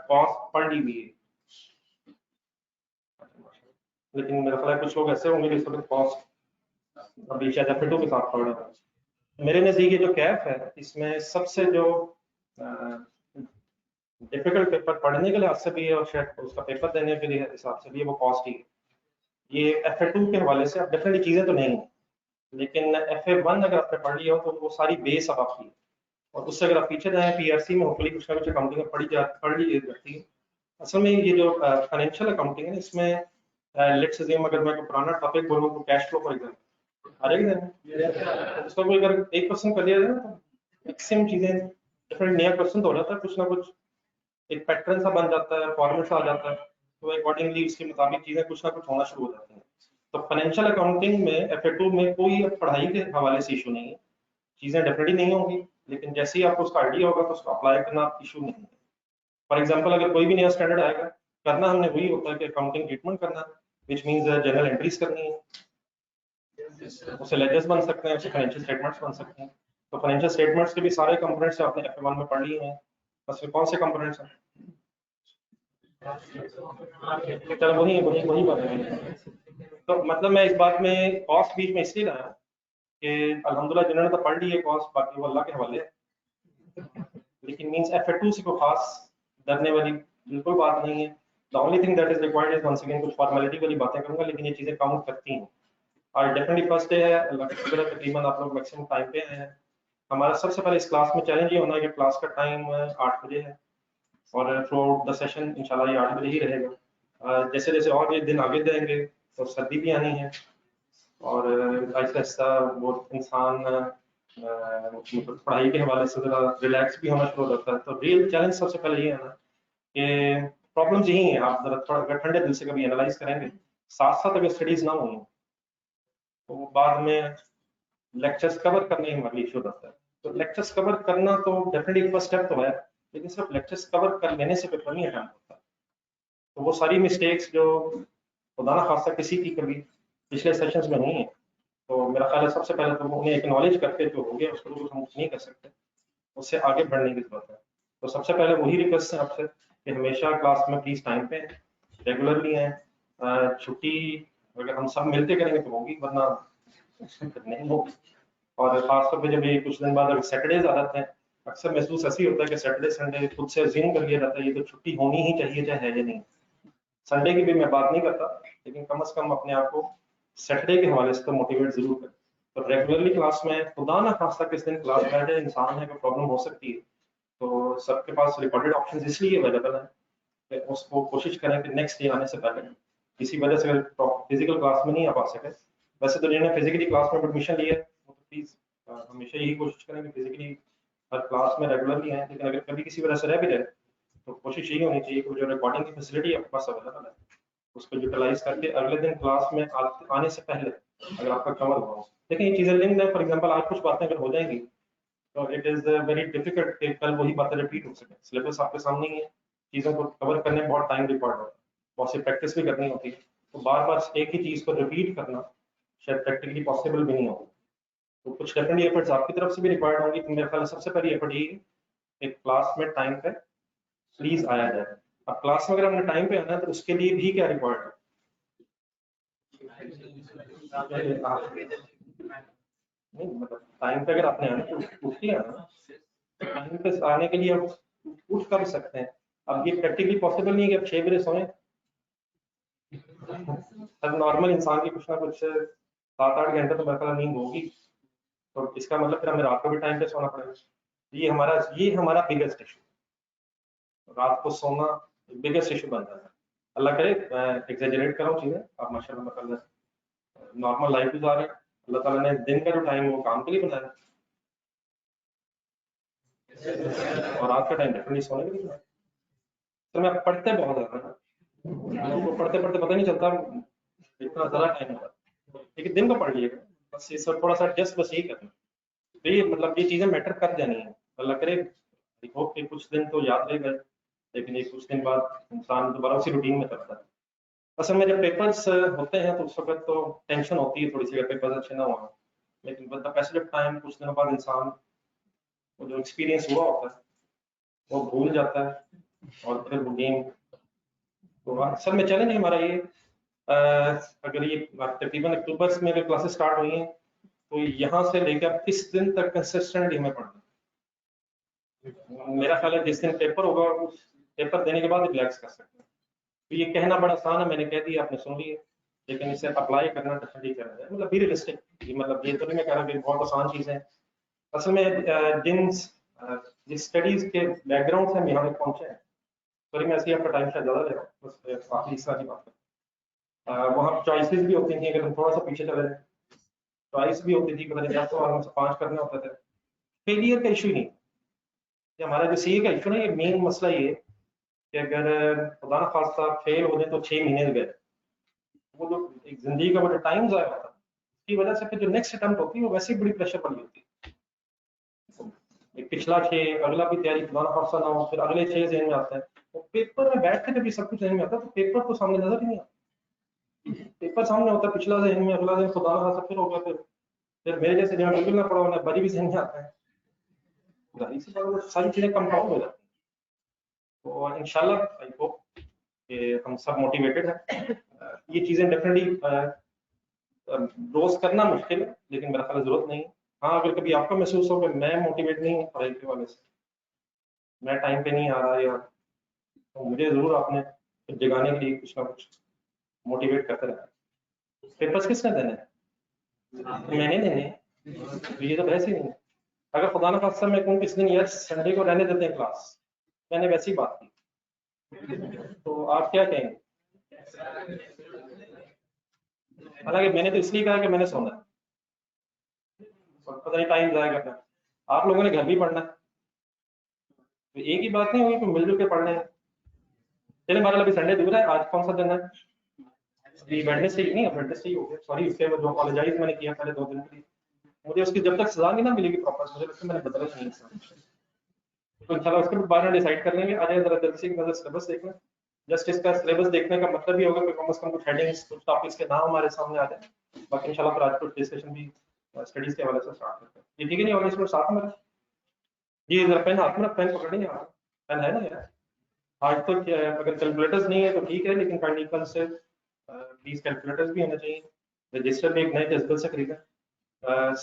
कॉस्ट पढ़ ली हुई है, लेकिन मेरा ख्याल है कुछ लोग ऐसे होंगे जिस वक्त कॉस्ट अभी शायद FA2 के साथ पढ़ रहे हैं। मेरे नज़दीक ये जो कैफ है इसमें सबसे जो डिफिकल्ट पेपर पढ़ने के लिहाज से भी है और शायद उसका पेपर देने के लिए हिसाब से भी है वो कॉस्ट ही है। ये FA2 के हवाले से अब डेफिनेटली चीज़ें तो नहीं है, लेकिन FA1 अगर आपने पढ़ लिया हो तो वो सारी बेस अब आपकी है, और उससे अगर आप पीछे जाएं PRC में होपफुली कुछ ना कुछ अकाउंटिंग में पढ़ ली जाती है। असल में ये जो फाइनेंशियल अकाउंटिंग है इसमें लेट्स अज्यूम अगर मैं कोई पुराना टॉपिक बोलूं तो कैश फ्लो फॉर एग्जांपल हर एक दिन उसका कोई अगर एक क्वेश्चन कर लिया जाए ना तो मैक्सिमम चीजें डिफरेंट नया क्वेश्चन तो हो जाता है, कुछ ना कुछ एक पैटर्न सा बन जाता है, फॉर्मेट सा आ जाता है, तो अकॉर्डिंगली उसके मुताबिक चीजें कुछ ना कुछ होना शुरू हो जाती हैं। तो फाइनेंशियल अकाउंटिंग में FA2 में कोई पढ़ाई के हवाले से इशू नहीं है, चीजें डेफिनेटली नहीं होंगी, लेकिन जैसे ही आपको उसका आइडिया होगा तो उसको अप्लाई करना इशू नहीं है। फॉर एग्जाम्पल अगर कोई भी नया स्टैंडर्ड आएगा करना हमने वही होता है कि अकाउंटिंग ट्रीटमेंट करना, विच मीन्स जनरल एंट्रीज करनी है, उससे लेजर्स बन सकते हैं, उससे फाइनेंशियल स्टेटमेंट्स बन सकते हैं। तो फाइनेंशियल स्टेटमेंट्स के भी सारे कंपोनेंट्स आपने FA1 में पढ़ लिए हैं, बस फिर कौन से कंपोनेंट्स हैं, चलो वही वही वही बात है। तो मतलब मैं इस बात में कॉस्ट बीच में इसलिए लाया कि अल्हम्दुलिल्लाह जिन्होंने तो पढ़ ली है कॉस्ट, बाकी वो अल्लाह के हवाले है, लेकिन मींस FA2 से कोई खास डरने वाली बिल्कुल बात नहीं है। The only thing that is required is once again कुछ फॉर्मेलिटी वाली बातें करूंगा, लेकिन ये चीजें काउंट करती हैं। और डेफिनेटली फर्स्ट डे है, अल्लाह का शुक्र है तकरीबन आप लोग मैक्सिमम टाइम पे आए हैं। हमारा सबसे पहले इस क्लास में चैलेंज ये होना है कि क्लास का टाइम 8 बजे है और थ्रू आउट द सेशन इंशाल्लाह ये 8 बजे ही रहेगा। जैसे जैसे और ये दिन आगे जाएंगे तो सर्दी भी आनी है और आहिस्ता आहिस्ता वो इंसान मतलब पढ़ाई के हवाले से जरा रिलैक्स भी होना शुरू हो जाता है। तो रियल चैलेंज सबसे पहले ये है ना कि प्रॉब्लम्स यही है, आप जरा थोड़ा अगर ठंडे दिल से कभी एनालाइज करेंगे, साथ साथ अगर स्टडीज ना होंगी तो बाद में लेक्चर्स कवर करने में हमारी इशू रहता है। तो लेक्चर्स कवर करना तो डेफिनेटली फर्स्ट स्टेप तो है, लेकिन सिर्फ लेक्चर्स कवर कर लेने से पेपर नहीं अटेम्प्ट होता। तो वो सारी मिस्टेक्स जो खुदा ना खास्ता किसी की कभी पिछले सेशंस में नहीं है, तो मेरा ख्याल है सबसे पहले तो उन्हें एक्नॉलेज करके जो हो गया उसको तो हम कुछ नहीं कर सकते, उससे आगे बढ़ने की जरूरत है। तो सबसे पहले वही रिक्वेस्ट है आपसे कि हमेशा क्लास में प्लीज टाइम पे रेगुलरली हैं। छुट्टी अगर हम सब मिलते करेंगे तो होगी, वरना नहीं होगी। और खासतौर पे जब ये कुछ दिन बाद अगर सैटरडेज आ जाते हैं, अक्सर महसूस ऐसे ही होता है कि सैटरडे संडे खुद से अज्यूम कर लिया जाता है ये तो छुट्टी होनी ही चाहिए चाहे है या नहीं। संडे की भी मैं बात नहीं करता, लेकिन कम से कम अपने आप को सैटरडे के हवाले से तो मोटिवेट जरूर करें। तो रेगुलरली क्लास में खुदा ना खास्ता किस दिन क्लास बैठे इंसान है, कोई प्रॉब्लम हो सकती है, तो सबके पास रिकॉर्डेड ऑप्शन इसलिए अवेलेबल है कि उसको कोशिश करें कि नेक्स्ट डे आने से पहले किसी वजह से अगर फिजिकल क्लास में नहीं आ पा सके, वैसे तो जिन्होंने फिजिकली क्लास में एडमिशन लिया है तो प्लीज हमेशा यही कोशिश करें कि फिजिकली हर क्लास में रेगुलरली आए, लेकिन अगर कभी किसी वजह से रह भी जाए तो कोशिश यही होनी चाहिए कि जो रिकॉर्डिंग की फैसिलिटी आपके पास अवेलेबल है उसको यूटिलाइज करके अगले दिन क्लास में आने से पहले अगर आपका कवर हुआ हो। देखिए ये चीज़ें लिंक है, फॉर एग्जांपल आज कुछ बातें अगर हो जाएंगी तो इट इज़ वेरी डिफिकल्ट कि कल वही बातें रिपीट हो सके। सिलेबस आपके सामने ही है, चीज़ों को कवर करने में बहुत टाइम रिक्वायर्ड होता है, बहुत सी प्रैक्टिस भी करनी होती है, तो बार बार एक ही चीज़ को रिपीट करना शायद प्रैक्टिकली पॉसिबल भी नहीं होगा। तो कुछ डेफिनेटली एफर्ट्स आपकी तरफ से भी रिक्वायर्ड होंगी। तो मेरे ख्याल से सबसे पहली एफर्ट ये है एक क्लास में टाइम पे प्लीज आया जाए। अब क्लास में अगर हमने टाइम पे आना है तो उसके लिए भी क्या रिक्वायर्ड है? नहीं मतलब टाइम पे अगर आपने आना तो उठ के आना, टाइम पे आने के लिए आप उठ कर सकते हैं। अब ये प्रैक्टिकली पॉसिबल नहीं है कि आप 6 बजे सोएं। हर नॉर्मल इंसान की कुछ ना कुछ 7-8 घंटे तो मेरे ख्याल नींद होगी, तो इसका मतलब फिर हमें रात को भी टाइम पे सोना पड़ेगा। ये हमारा बिगेस्ट इशू, रात को सोना बिगेस्ट इशू बन जाता है। अल्लाह करे एग्जेजरेट करो चीजें, आप माशाल्लाह मतलब नॉर्मल लाइफ गुजार रहे हैं। अल्लाह ताला ने दिन का जो टाइम है वो काम के लिए बनाया और रात का टाइम डेफिनेटली सोने के लिए बनाया। तो मैं पढ़ते बहुत ज्यादा है, लोगों को पढ़ते पढ़ते पता नहीं चलता इतना ज्यादा टाइम होता है, लेकिन दिन को पढ़ लिएगा बस। ये सब थोड़ा सा एडजस्ट बस यही करना। तो ये मतलब ये चीजें मैटर कर जानी है। अल्लाह करे आई होप कि कुछ दिन तो याद रह गए, लेकिन ये कुछ दिन बाद इंसान दोबारा उसी रूटीन में चलता है। असल में जब पेपर्स होते हैं तो उस वक्त तो टेंशन होती है थोड़ी सी अगर पेपर्स अच्छे ना हो, लेकिन मतलब पैसेज ऑफ टाइम कुछ दिनों बाद इंसान वो जो एक्सपीरियंस हुआ होता है वो भूल जाता है और फिर वो गेम। तो असल में चैलेंज हमारा ये अगर ये तकरीबन अक्टूबर में अगर क्लासेस स्टार्ट हुई हैं तो यहाँ से लेकर 30 दिन तक कंसिस्टेंटली हमें पढ़ना है। मेरा ख्याल है जिस दिन पेपर होगा उस पेपर देने के बाद रिलैक्स कर सकते हैं। तो ये कहना बड़ा आसान है, मैंने कह दिया आपने सुन लिया, लेकिन इसे अप्लाई करना डेफिनेटली करना है, मतलब बी रियलिस्टिक। ये मतलब ये तो नहीं मैं कह रहा कि बहुत आसान चीजें हैं। असल में जिस स्टडीज के बैकग्राउंड से हम यहाँ तक पहुंचे हैं, सॉरी मैं ऐसे ही आपका टाइम शायद ज्यादा ले रहा हूँ, बस आखिरी हिस्सा की बात है। वहाँ चॉइसेस भी होती थी, अगर हम थोड़ा सा पीछे चले जाए चॉइस भी होती थी, पता नहीं 10 और हमसे 5 करने होते थे। फेलियर का इशू ही नहीं, ये हमारा जो सीए का इशू ना, ये मेन मसला ये है कि अगर खुदा ना खास्ता फेल हो जाए तो 6 महीने गए, वो जो एक जिंदगी का वो जो टाइम जाया होता है उसकी वजह से फिर जो नेक्स्ट अटेम्प्ट होती है वो वैसे ही बड़ी प्रेशर वाली होती है। एक पिछला 6 अगला भी तैयारी खुदा ना खास्ता ना हो, फिर अगले 6 जहन में आते हैं। तो पेपर में बैठ के जब ये सब कुछ जहन में आता है तो पेपर तो सामने नजर ही नहीं आता। पेपर सामने होता है, पिछला जहन में, अगला जहन खुदा ना खास्ता फिर होगा, फिर मेरे जैसे जहाँ बिल्कुल ना पड़ा होना बड़ी भी जहन में आता है। जाहिर सी बात है, वो सारी चीजें कंपाउंड हो जाती हैं। तो इंशाल्लाह आई होप कि हम सब मोटिवेटेड हैं। ये चीजें डेफिनेटली रोज करना मुश्किल है, लेकिन मेरा ख्याल जरूरत नहीं है। हाँ अगर कभी आपको महसूस हो कि मैं मोटिवेट नहीं हूँ पढ़ाई के वाले से, मैं टाइम पे नहीं आ रहा यार, तो मुझे जरूर आपने जगाने के लिए कुछ ना कुछ मोटिवेट करते रहना। पेपर्स किसने देने हैं? मैंने देने हैं, तो ये तो बहस ही नहीं है। अगर खुदा ना खास्ता मैं कहूँ किस दिन यार संडे को रहने देते हैं क्लास, मैंने वैसी बात की, तो आप क्या कहेंगे? हालांकि मैंने तो इसलिए कहा कि मैंने सोना है, और पता नहीं टाइम जाएगा क्या, आप लोगों ने घर भी पढ़ना है, तो एक ही बात नहीं होगी कि मिलजुल के पढ़ने हैं। चलिए हमारा अभी संडे दूर है, आज कौन सा दिन है? अभी वेडनेसडे नहीं, वेडनेसडे ही हो गया, सॉरी उसके जो अपॉलोजाइज मैंने किया पहले 2 दिन के लिए, मुझे उसकी जब तक सजा नहीं ना मिलेगी प्रॉपर, मुझे लगता है मैंने बदला नहीं है। तो इंशाल्लाह उसके बारे में डिसाइड कर लेंगे। आ जाए जरा जल्दी से नजर सिलेबस देखना, जस्ट इसका सिलेबस देखने का मतलब ये होगा कि कम से कम कुछ हेडिंग्स कुछ टॉपिक्स के नाम हमारे सामने आ जाए। बाकी इंशाल्लाह फिर आज कुछ डिस्कशन भी स्टडीज के हवाले से स्टार्ट करते हैं। ये ठीक है नहीं होगा इसमें साथ में? जी जरा पेन हाथ में, पेन पकड़िए, पेन है ना यार? आज तो अगर कैलकुलेटर्स नहीं है तो ठीक है, लेकिन कंडीशन से प्लीज कैलकुलेटर्स भी होने चाहिए। रजिस्टर भी एक नए जज्बे से खरीदा।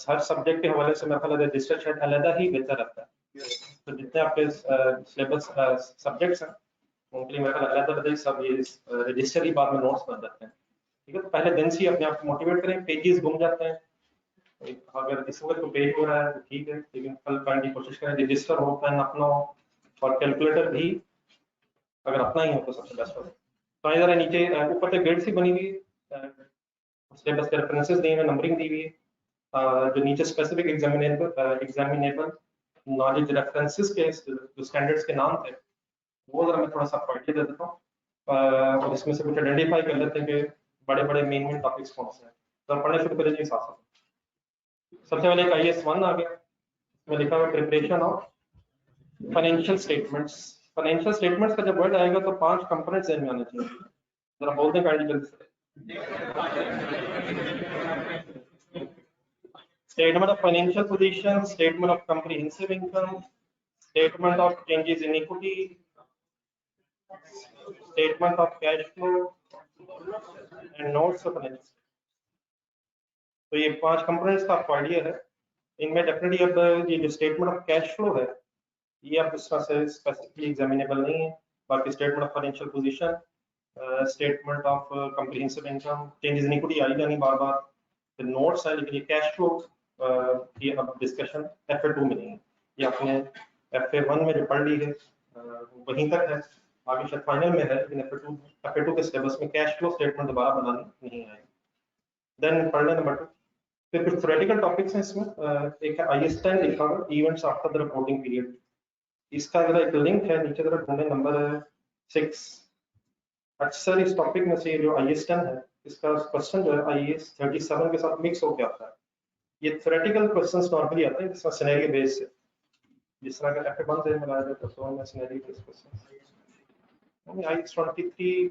हर सब्जेक्ट के हवाले से मेरे ख्याल रजिस्टर शायद अलग ही बेहतर रहता है। तो जितने आपके सिलेबस सब्जेक्ट्स हैं उनके लिए मेरे ख्याल अलग अलग सब ये रजिस्टर ही बाद में नोट्स बन जाते हैं। ठीक है, तो पहले दिन से ही अपने आप को मोटिवेट करें, पेजेस घूम जाते हैं। अगर इस वक्त तो पेज हो रहा है तो ठीक है, लेकिन कल करने की कोशिश करें, रजिस्टर हो, पेन अपना हो, और कैलकुलेटर भी अगर अपना ही हो तो सबसे बेस्ट हो। तो यहाँ जरा नीचे ऊपर तक ग्रेड सी बनी हुई है, सिलेबस के रेफरेंसेस दिए हुए, नंबरिंग दी हुई है, जो नीचे स्पेसिफिक एग्जामिनेबल नॉलेज रेफरेंसेस के जो स्टैंडर्ड्स के नाम थे वो जरा मैं थोड़ा सा आइडिया दे देता हूँ, और इसमें से कुछ आइडेंटिफाई कर लेते हैं कि बड़े बड़े मेन टॉपिक्स कौन से हैं। तो पढ़ने शुरू करें जी साथ साथ। सबसे पहले IS1 आ गया, इसमें लिखा हुआ preparation of financial statements. Financial statements का जब वर्ड आएगा तो 5 कंपोनेंट्स में आने चाहिए, जरा बोल दें गाइड जल्दी से। Statement of financial position, statement of comprehensive income, statement of changes in equity, statement of cash flow and notes of financial. तो ये 5 कंपोनेंट्स का आपको आइडिया है। इनमें डेफिनेटली अब ये जो स्टेटमेंट ऑफ कैश फ्लो है ये अब इस तरह से स्पेसिफिकली एग्जामिनेबल नहीं है। बाकी statement of financial position, statement of comprehensive income, changes in equity आई जानी बार बार, फिर नोट्स है, लेकिन ये कैश फ्लो की अब डिस्कशन FA2 में नहीं है। ये आपने FA1 में जो पढ़ ली है वहीं तक है, आगे शायद फाइनल में है, लेकिन FA2 के सिलेबस में कैश फ्लो स्टेटमेंट दोबारा बनानी नहीं आएगी। देन पढ़ लें नंबर 2। फिर कुछ थ्योरेटिकल टॉपिक्स हैं इसमें, एक है IS10 लिखा हुआ events after the reporting period. इसका जरा एक लिंक है नीचे जरा ढूंढे, नंबर 6। अक्सर इस टॉपिक में से जो IS10 है इसका क्वेश्चन जो है IS37 के साथ मिक्स होकर आता है। ये थ्योरेटिकल क्वेश्चंस नॉर्मली आते हैं जिसमें सिनेरियो बेस्ड है, जिस तरह का FA1 से मिलाया जाता है तो उनमें सिनेरियो बेस्ड क्वेश्चंस। IS23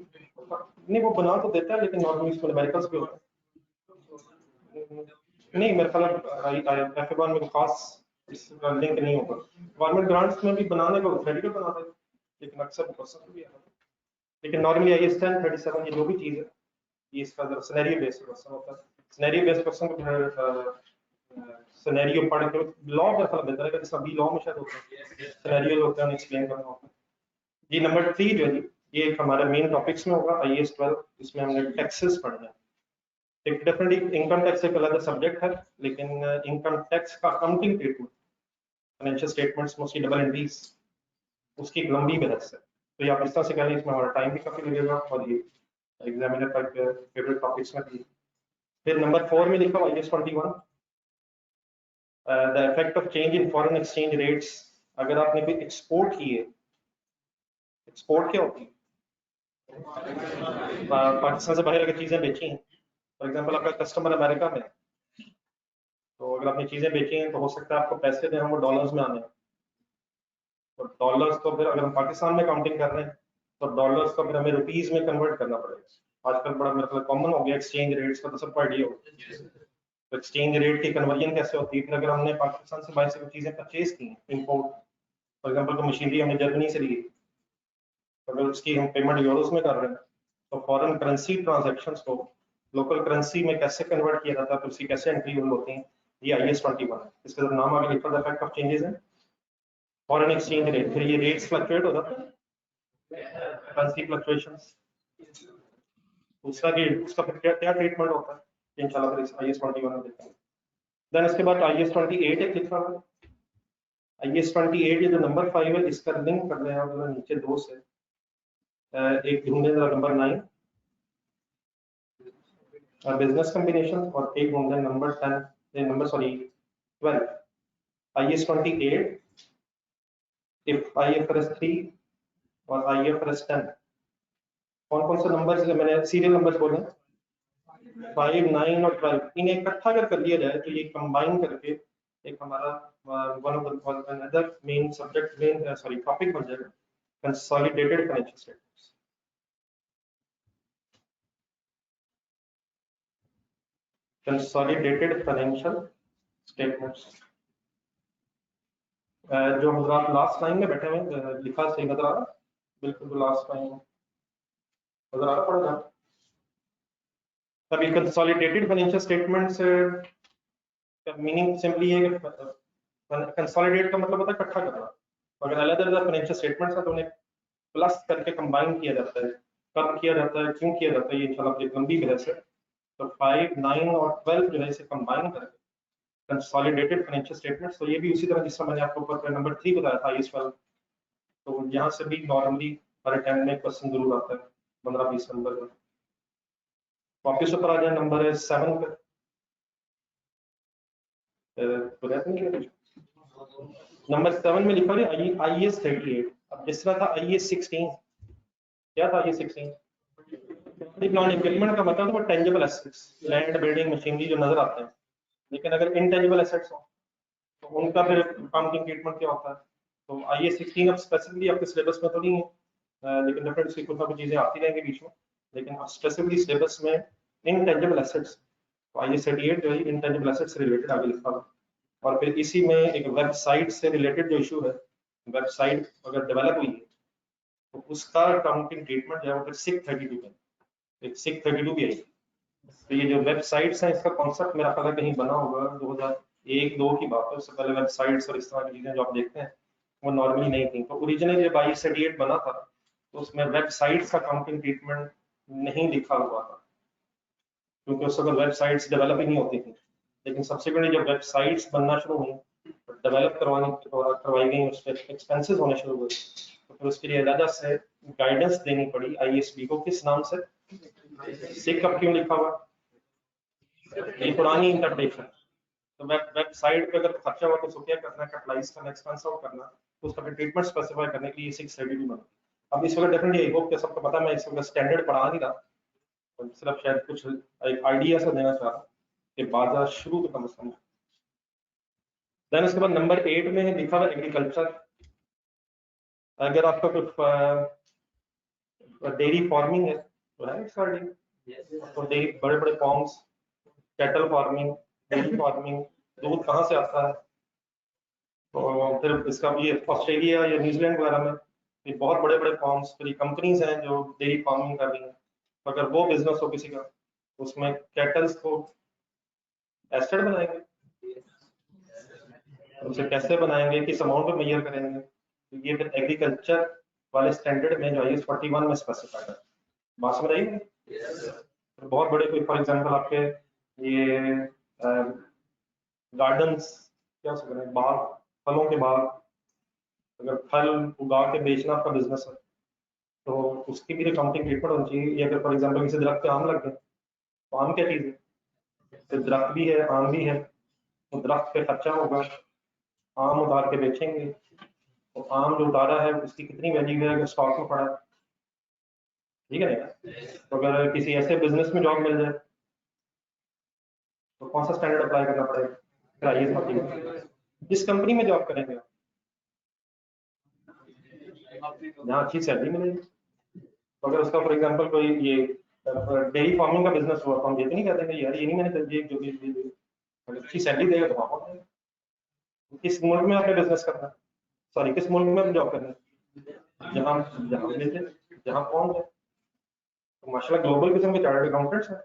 नहीं वो बना तो देता है लेकिन नॉर्मली इसमें न्यूमेरिकल्स भी होते हैं। नहीं मेरे ख्याल FA1 में खास इसका लिंक नहीं होगा। गवर्नमेंट ग्रांट्स में भी बनाने को थ्योरेटिकल बनाते हैं लेकिन अक्सर क्वेश्चन भी आता है, लेकिन नॉर्मली IS10 37 ये जो भी चीज है ये इसका जरा सिनेरियो बेस्ड क्वेश्चन होता है। सिनेरियो बेस्ड क्वेश्चन को सिनेरियो पढ़ के लॉ में मतलब बेहतर है, जैसा बी लॉ में शायद होता है सिनेरियो होता है एक्सप्लेन करना होता है जी। नंबर 3 जो है ये एक हमारे मेन टॉपिक्स में होगा IS12, इसमें हमने टैक्सेस पढ़ना है। एक डेफिनेटली इनकम टैक्स एक अलग सब्जेक्ट है, लेकिन इनकम टैक्स का accounting treatment financial statements mostly double entries उसकी एक लंबी बहस है। तो ये आप इस तरह से करें, इसमें हमारा टाइम भी काफी लगेगा और ये एग्जामिनर का फेवरेट टॉपिक्स में भी। फिर नंबर 4 में लिखा हुआ IS21 the effect of change in foreign exchange rates. अगर आपने कोई एक्सपोर्ट की है, एक्सपोर्ट क्या होती है, पाकिस्तान से बाहर अगर चीजें बेची हैं, फॉर एग्जांपल आपका कस्टमर अमेरिका में, तो अगर आपने चीजें बेची हैं तो हो सकता है आपको पैसे दें वो डॉलर्स में आने, तो डॉलर्स को फिर अगर हम पाकिस्तान में काउंटिंग कर रहे हैं तो डॉलर्स को फिर हमें रुपीज में कन्वर्ट करना पड़ेगा। आजकल बड़ा मतलब कॉमन हो गया एक्सचेंज रेट्स का, तो सबको आइडिया होगा तो एक्सचेंज रेट की कन्वर्जन कैसे होती है। फिर अगर हमने पाकिस्तान से बाहर से चीजें परचेज की इंपोर्ट, फॉर एग्जांपल कोई मशीनरी हमने जर्मनी से ली, अगर उसकी हम पेमेंट यूरोस में कर रहे हैं तो फॉरेन करेंसी ट्रांजैक्शंस को लोकल करेंसी में कैसे कन्वर्ट किया जाता है, तो उसकी कैसे एंट्री होती है, ये IS21 है। इसका नाम आगे लिखा था इफेक्ट ऑफ चेंजेस है फॉरेन एक्सचेंज रेट। फिर ये रेट्स फ्लक्चुएट हो जाते हैं, करेंसी फ्लक्चुएशंस, उसका फिर क्या ट्रीटमेंट होता है इंशाल्लाह फिर इस IS21 में देखेंगे। देन इसके बाद IS28 एक लिखा हुआ है। IS28 ये जो नंबर 5 है इसका लिंक कर रहे हैं आप नीचे 2 से, एक ढूंढे नंबर 9 बिजनेस कॉम्बिनेशन, और एक ढूंढे नंबर 12 IS28 इफ IFRS 3 और IFRS 10। कौन कौन से नंबर मैंने सीरियल नंबर बोले 5, 9 और 12, इन्हें इकट्ठा कर लिया जाए तो ये कंबाइन करके एक हमारा one of another main subject main sorry topic बन जाएगा, consolidated financial statements. Consolidated financial statements जो हजरात लास्ट लाइन में बैठे हुए लिखा सही नजर आ रहा, बिल्कुल लास्ट लाइन में नजर आ रहा पड़ेगा। तभी कंसोलिडेटेड फाइनेंशियल स्टेटमेंट्स का मीनिंग सिंपली है कि कंसोलिडेट का मतलब होता है इकट्ठा करना। अगर अलग अलग फाइनेंशियल स्टेटमेंट्स हैं तो उन्हें प्लस करके कंबाइन किया जाता है। कब किया जाता है, क्यों किया जाता है, ये इंशाल्लाह एक लंबी बहस है। तो 5, 9 और 12 जो है इसे कंबाइन करके कंसोलिडेटेड फाइनेंशियल स्टेटमेंट्स, तो ये भी उसी तरह जिसका मैंने आपको ऊपर नंबर 3 बताया था IS12, तो यहाँ से भी नॉर्मली हर टाइम में क्वेश्चन जरूर आता है 15-20 नंबर का। वापिस ऊपर आ जाए नंबर 7 पे, नंबर 7 में लिखा है IAS 38। अब जिस तरह था IAS 16, क्या था IAS 16? प्रॉपर्टी प्लांट इक्विपमेंट का मतलब वो tangible assets, land building machinery जो नजर आते हैं। लेकिन अगर इनटेंजिबल एसेट्स हो तो उनका फिर अकाउंटिंग ट्रीटमेंट क्या होता है? तो IAS 16 अब स्पेसिफिकली आपके सिलेबस में तो नहीं है, लेकिन डेफिनेटली कुछ ना कुछ चीजें आती रहेंगी बीच में। लेकिन अब स्पेसिफिकली सिलेबस में इनटेंजिबल एसेट्स, तो IAS 38 जो है इनटेंजिबल एसेट्स से रिलेटेड आगे लिखा हुआ। और फिर इसी में एक वेबसाइट से रिलेटेड जो इशू है, वेबसाइट अगर डेवलप हुई है तो उसका अकाउंटिंग ट्रीटमेंट जो है वो फिर सिक 32 में, एक सिक 32 भी आई। तो ये जो वेबसाइट्स हैं इसका कॉन्सेप्ट मेरा पता कहीं बना होगा 2001-2 की बात है। उससे पहले वेबसाइट्स और इस तरह की चीजें जो आप देखते हैं वो नॉर्मली नहीं थी। तो ओरिजिनली जब IAS 38 बना था तो उसमें वेबसाइट्स का अकाउंटिंग ट्रीटमेंट नहीं लिखा हुआ था, क्योंकि उस वक्त वेबसाइट्स डेवलप ही नहीं होती थी। लेकिन सब्सिक्वेंटली जब वेबसाइट्स बनना शुरू हुई, डेवलप करवाई गई, उस पर एक्सपेंसेस होने शुरू हुए, तो फिर उसके लिए अलग से गाइडेंस देनी पड़ी IASB को। किस नाम से? सिक अब क्यों लिखा हुआ? ये पुरानी इंटरप्रिटेशन। तो वेबसाइट पे अगर खर्चा हुआ तो उसको क्या करना है, कैपिटलाइज करना, एक्सपेंस आउट करना, तो उसका ट्रीटमेंट स्पेसिफाई करने के लिए 632 बना। अब इस वक्त डेफिनेटली आई होप कि सबको पता, मैं इस वक्त स्टैंडर्ड पढ़ा नहीं रहा, तो सिर्फ शायद कुछ एक आइडिया सा देना चाह रहा हूँ कि बाजार शुरू के कम से कम। देन उसके बाद नंबर 8 में लिखा हुआ एग्रीकल्चर। अगर आपका कुछ डेयरी फार्मिंग है तो है स्टार्टिंग, तो डेयरी बड़े बड़े forms, cattle farming, dairy farming, दूध कहाँ से आता है, तो फिर इसका ये ऑस्ट्रेलिया या न्यूजीलैंड वगैरह में ये बहुत बड़े बड़े फॉर्म्स, फिर ये कंपनीज हैं जो डेयरी फार्मिंग कर रही हैं। तो अगर वो बिजनेस हो किसी का, उसमें कैटल्स को एस्टेट बनाएंगे, उसे कैसे बनाएंगे, किस अमाउंट में मेजर करेंगे, तो ये फिर एग्रीकल्चर वाले स्टैंडर्ड में जो IAS 41 में स्पेसिफाइड है। बात समझ आई? तो बहुत बड़े कोई फॉर एग्जांपल आपके ये गार्डन्स, क्या हो सकते हैं, बाग, फलों के बाग, अगर फल उगा के बेचना आपका बिजनेस है तो उसकी भी अकाउंटिंग ट्रीटमेंट होनी चाहिए। या अगर फॉर एग्जांपल किसी दरख्त पे आम लग गए, तो आम क्या चीज है? तो दरख्त भी है, आम भी है, तो दरख्त पे खर्चा होगा, आम उतार के बेचेंगे, तो आम जो उतारा है उसकी कितनी वैल्यू है अगर स्टॉक में पड़ा है, ठीक है ना? तो अगर किसी ऐसे बिजनेस में जॉब मिल जाए तो कौन सा स्टैंडर्ड अप्लाई करना पड़ेगा? फिर IAS 41। जिस कंपनी में जॉब करेंगे जहाँ अच्छी सैलरी मिलेगी, तो अगर उसका फॉर एग्जांपल कोई ये डेयरी फार्मिंग का बिजनेस हुआ तो हम ये तो नहीं कहते यार ये नहीं मैंने कर दिया, जो भी अगर अच्छी सैलरी देगा तो वहाँ पहुंच। किस मुल्क में आपने बिजनेस करना है, सॉरी किस मुल्क में जॉब करना है, जहाँ जहाँ मिल जाए, जहाँ पहुंच जाए। तो माशाल्लाह ग्लोबल किस्म के चार्टर्ड अकाउंटेंट्स हैं,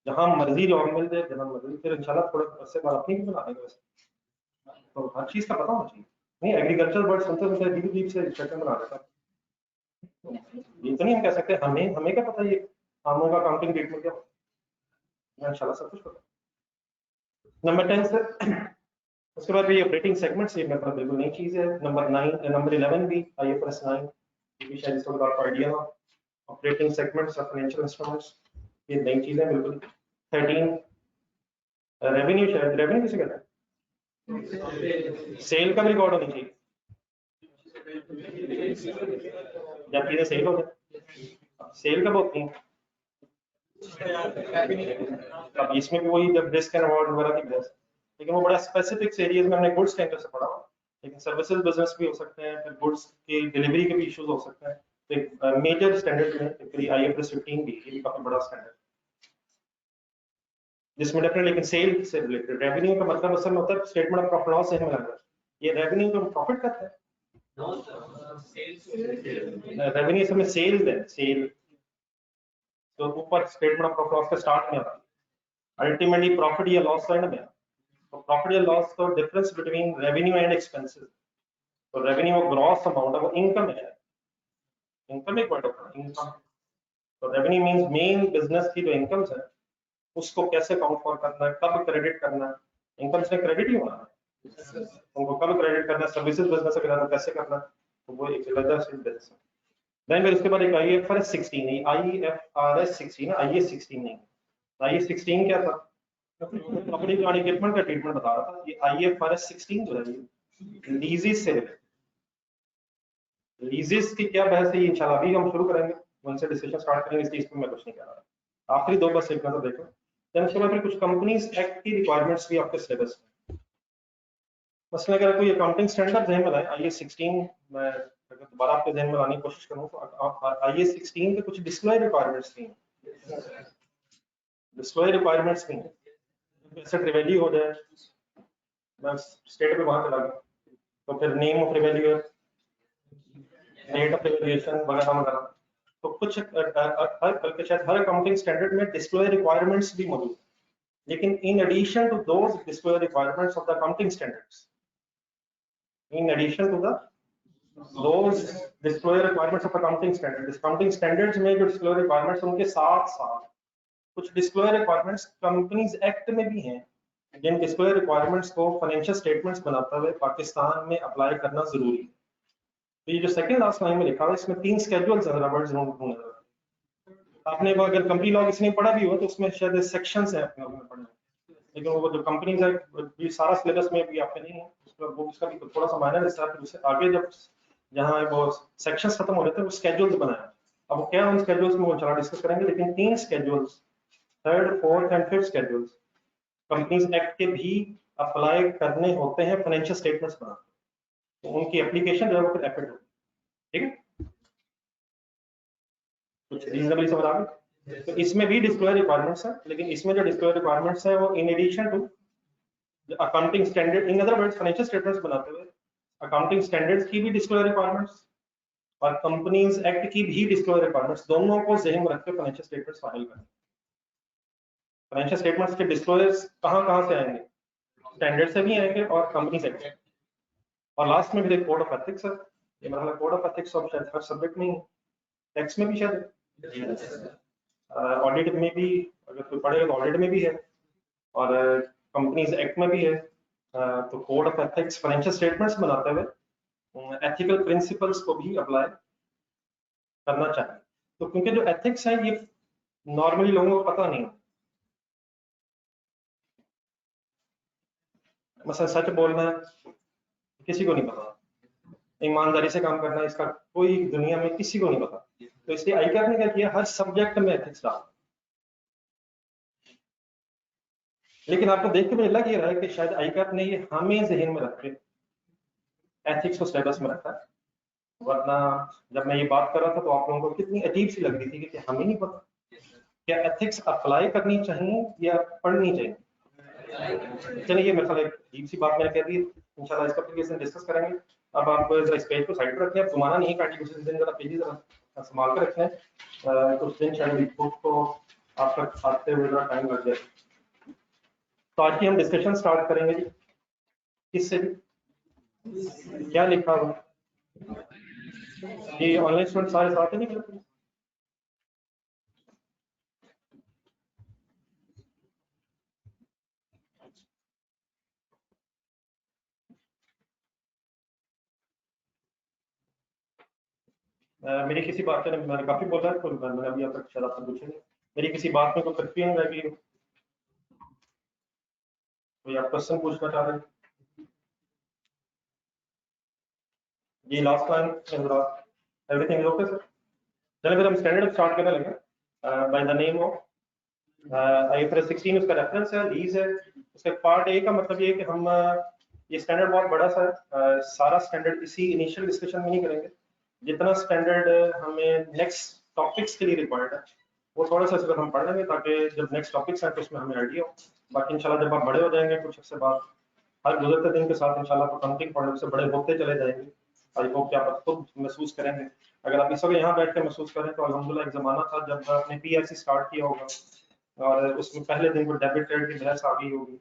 जहाँ मर्जी जॉब मिल जाए, जहाँ मर्जी, फिर इंशाल्लाह थोड़ा उससे बाद अपनी भी बना देंगे वैसे। तो हर चीज का पता होना चाहिए। नहीं एग्रीकल्चर वर्ड सुनते सुनते अजीब अजीब से सेक्शन बना देता है। तो ये तो नहीं हम कह सकते हमें हमें क्या पता ये आमों का अकाउंटिंग ट्रीटमेंट क्या होता है, इंशाल्लाह सब कुछ पता। नंबर 10 से उसके बाद भी ऑपरेटिंग सेगमेंट्स, ये मतलब बिल्कुल नई चीज है। नंबर 11 भी IFRS 9, ये भी शायद इसको आपको आइडिया हो। Operating segments of financial instruments, ये नई चीज है बिल्कुल। 13 रेवेन्यू, शायद रेवेन्यू किसे कहते हैं? सेल का भी रिकॉर्ड होनी चाहिए जब चीजें सेल हो जाए। सेल कब होती है? अब इसमें भी वही जब रिस्क एंड अवार्ड वगैरह की बहस, लेकिन वो बड़ा स्पेसिफिक एरियाज में हमने गुड्स के एंगल से पढ़ा हुआ। लेकिन सर्विसेज बिजनेस भी हो सकते हैं, फिर गुड्स की डिलीवरी के भी इश्यूज हो सकते हैं। तो एक मेजर स्टैंडर्ड में फिर IFRS 15 भी, ये भी काफी बड़ा स्टैंडर्ड, जिसमें डेफिनेटली लेकिन सेल से रिलेटेड। रेवेन्यू का मतलब असल में होता है स्टेटमेंट ऑफ प्रॉफिट लॉस से मिलाना। ये रेवेन्यू तो प्रॉफिट करता है, रेवेन्यू इसमें सेल है, सेल तो ऊपर स्टेटमेंट ऑफ प्रॉफिट लॉस के स्टार्ट में आता है, अल्टीमेटली प्रॉफिट या लॉस एंड में। तो प्रॉफिट या लॉस तो difference between revenue and expenses. तो रेवेन्यू वो ग्रॉस अमाउंट है, वो इनकम है, इनकम एक वर्ड होता है इनकम। तो रेवेन्यू मींस मेन बिजनेस की जो इनकम्स है उसको कैसे काउंट फॉर करना है, कब क्रेडिट करना है। इनकम से क्रेडिट ही होना है, उनको कब क्रेडिट करना है, सर्विसेज बिजनेस अगर तो कैसे करना है, तो वो एक अलग से बिजनेस है। देन फिर उसके बाद एक IFRS 16 है, IFRS 16 है, IAS 16 नहीं। IAS 16 क्या था? प्रॉपर्टी प्लांट इक्विपमेंट का ट्रीटमेंट बता रहा था। ये IFRS 16 जो है लीजेस से लीजेस की क्या बहस है, इंशाल्लाह अभी हम शुरू करेंगे, उनसे डिस्कशन स्टार्ट करेंगे, इस चीज पर मैं कुछ नहीं कह रहा। आखिरी दो बस एक नजर देखो, देन उसके बाद फिर कुछ कंपनीज एक्ट की रिक्वायरमेंट्स भी आपके सिलेबस में। मसलन अगर कोई अकाउंटिंग स्टैंडर्ड जहन में लाए, IAS 16, मैं अगर दोबारा आपके जहन में लाने की कोशिश करूँ तो IAS 16 के कुछ डिस्क्लोजर रिक्वायरमेंट्स थी। डिस्क्लोजर रिक्वायरमेंट्स थी, एसेट रिवैल्यू हो जाए, मैं स्टेट पे वहां चला गया, तो फिर name of revaluer, rate of revaluation वगैरह वगैरह। तो कुछ बल्कि शायद हर अकाउंटिंग स्टैंडर्ड में डिस्क्लोजर रिक्वायरमेंट्स भी मौजूद है, लेकिन in addition to those disclosure requirements of the accounting standards, in addition to the those disclosure requirements of accounting standards, accounting standards में जो disclosure requirements हैं उनके साथ साथ कुछ disclosure requirements कंपनीज एक्ट में भी हैं, जिन disclosure requirements को फाइनेंशियल स्टेटमेंट्स बनाते हुए पाकिस्तान में अप्लाई करना जरूरी है। तो ये जो सेकंड लास्ट लाइन में लिखा हुआ है, इसमें 3 स्केड्यूल्स हैं, रबड़ ढूंढ आपने वो अगर कंपनी लॉ किसी ने पढ़ा भी हो तो उसमें शायद सेक्शंस हैं अपने में पढ़ने, लेकिन वो जो कंपनीज है ये सारा सिलेबस में भी आपके नहीं है, उसका वो उसका भी थोड़ा सा माइनर हिस्सा है। उससे आगे जब जहाँ वो सेक्शंस खत्म हो रहे थे वो स्केड्यूल्स बनाए, अब वो क्या उन स्केड्यूल्स में वो चला डिस्कस करेंगे, लेकिन 3 schedules, third fourth and fifth schedules companies act के भी अप्लाई करने होते हैं फाइनेंशियल स्टेटमेंट्स बनाते, तो उनकी एप्लीकेशन जो है वो फिर एफिड होगी। ठीक है, कुछ रीजनेबली समझ आ गई? तो इसमें भी डिस्क्लोजर रिक्वायरमेंट्स है, लेकिन इसमें जो डिस्क्लोजर रिक्वायरमेंट्स है वो in addition to accounting standard, in other words financial statements बनाते हुए अकाउंटिंग स्टैंडर्ड्स की भी डिस्क्लोजर रिक्वायरमेंट्स और कंपनीज एक्ट की भी डिस्क्लोजर रिक्वायरमेंट्स, दोनों को ज़हन में रखकर फाइनेंशियल स्टेटमेंट्स फाइल करें। फाइनेंशियल स्टेटमेंट्स के डिस्क्लोजर्स कहां से आएंगे? स्टैंडर्ड से भी आएंगे और कंपनी से भी। और लास्ट में भी एक कोड ऑफ एथिक्स है, ये मतलब कोड ऑफ एथिक्स ऑफ शायद हर सब्जेक्ट में, टैक्स में भी शायद, ऑडिट में भी अगर कोई पढ़ेगा तो ऑडिट में भी है, और कंपनीज एक्ट में भी है। तो code of ethics financial statements बनाते हुए एथिकल प्रिंसिपल्स को भी अप्लाई करना चाहिए। तो क्योंकि जो एथिक्स है ये नॉर्मली लोगों को पता नहीं, मतलब सच बोलना किसी को नहीं पता, ईमानदारी से काम करना इसका कोई दुनिया में किसी को नहीं पता, तो इसलिए आईकैप ने क्या किया, हर सब्जेक्ट में एथिक्स डाल। लेकिन आपको देख के मुझे लग ये रहा है कि शायद आईकैप ने ये हमें जहन में रख के एथिक्स को सिलेबस में रखा है, वरना जब मैं ये बात कर रहा था तो आप लोगों को कितनी अजीब सी लग रही थी कि हमें नहीं पता क्या एथिक्स अप्लाई करनी चाहिए या पढ़नी चाहिए। चलिए ये मेरे ख्याल एक अजीब सी बात मैंने कह दी, इंशाल्लाह इसका फिर डिस्कस करेंगे। अब आप इस पेज को साइड पर रखें, अब घुमाना नहीं है कंटिन्यूस दिन, जरा पेज जरा संभाल कर रखें, कुछ दिन शायद रिपोर्ट को आप तक आते हुए जरा टाइम लग जाए। तो आज की हम डिस्कशन स्टार्ट करेंगे जी, किससे भी क्या लिखा हुआ ये ऑनलाइन स्टूडेंट सारे साथ ही नहीं मिलते। मेरी किसी बात से मैंने काफी बोला है, तो मैंने अभी अब तक शायद आपसे पूछे नहीं, मेरी किसी बात में कोई कंफ्यूजन रह गई, कोई आप क्वेश्चन पूछना चाह रहे हैं? ये last time everything is okay sir. चलिए फिर हम स्टैंडर्ड स्टार्ट करने लगे, by the name of IFRS 16 उसका रेफरेंस है, लीज है। उसका पार्ट ए का मतलब ये है कि हम ये स्टैंडर्ड बहुत बड़ा सा है, सारा स्टैंडर्ड इसी इनिशियल डिस्कशन में नहीं करेंगे, जितना स्टैंडर्ड हमें नेक्स्ट टॉपिक्स के लिए रिक्वायर्ड है वो थोड़ा सा हम पढ़ लेंगे, ताकि जब नेक्स्ट टॉपिक्स हैं तो उसमें हमें आइडिया हो। बाकी इंशाल्लाह जब आप बड़े हो जाएंगे कुछ अर्से बाद, हर गुजरते दिन के साथ इंशाल्लाह अकाउंटिंग पढ़ने से बड़े होते चले जाएंगे, आई होप कि आप खुद महसूस करेंगे। अगर आप इस वक्त यहाँ बैठ के महसूस करें तो अल्हम्दुलिल्लाह एक जमाना था जब आपने PIC स्टार्ट किया होगा और उसमें पहले दिन को डेबिट क्रेडिट की बहस आ गई होगी,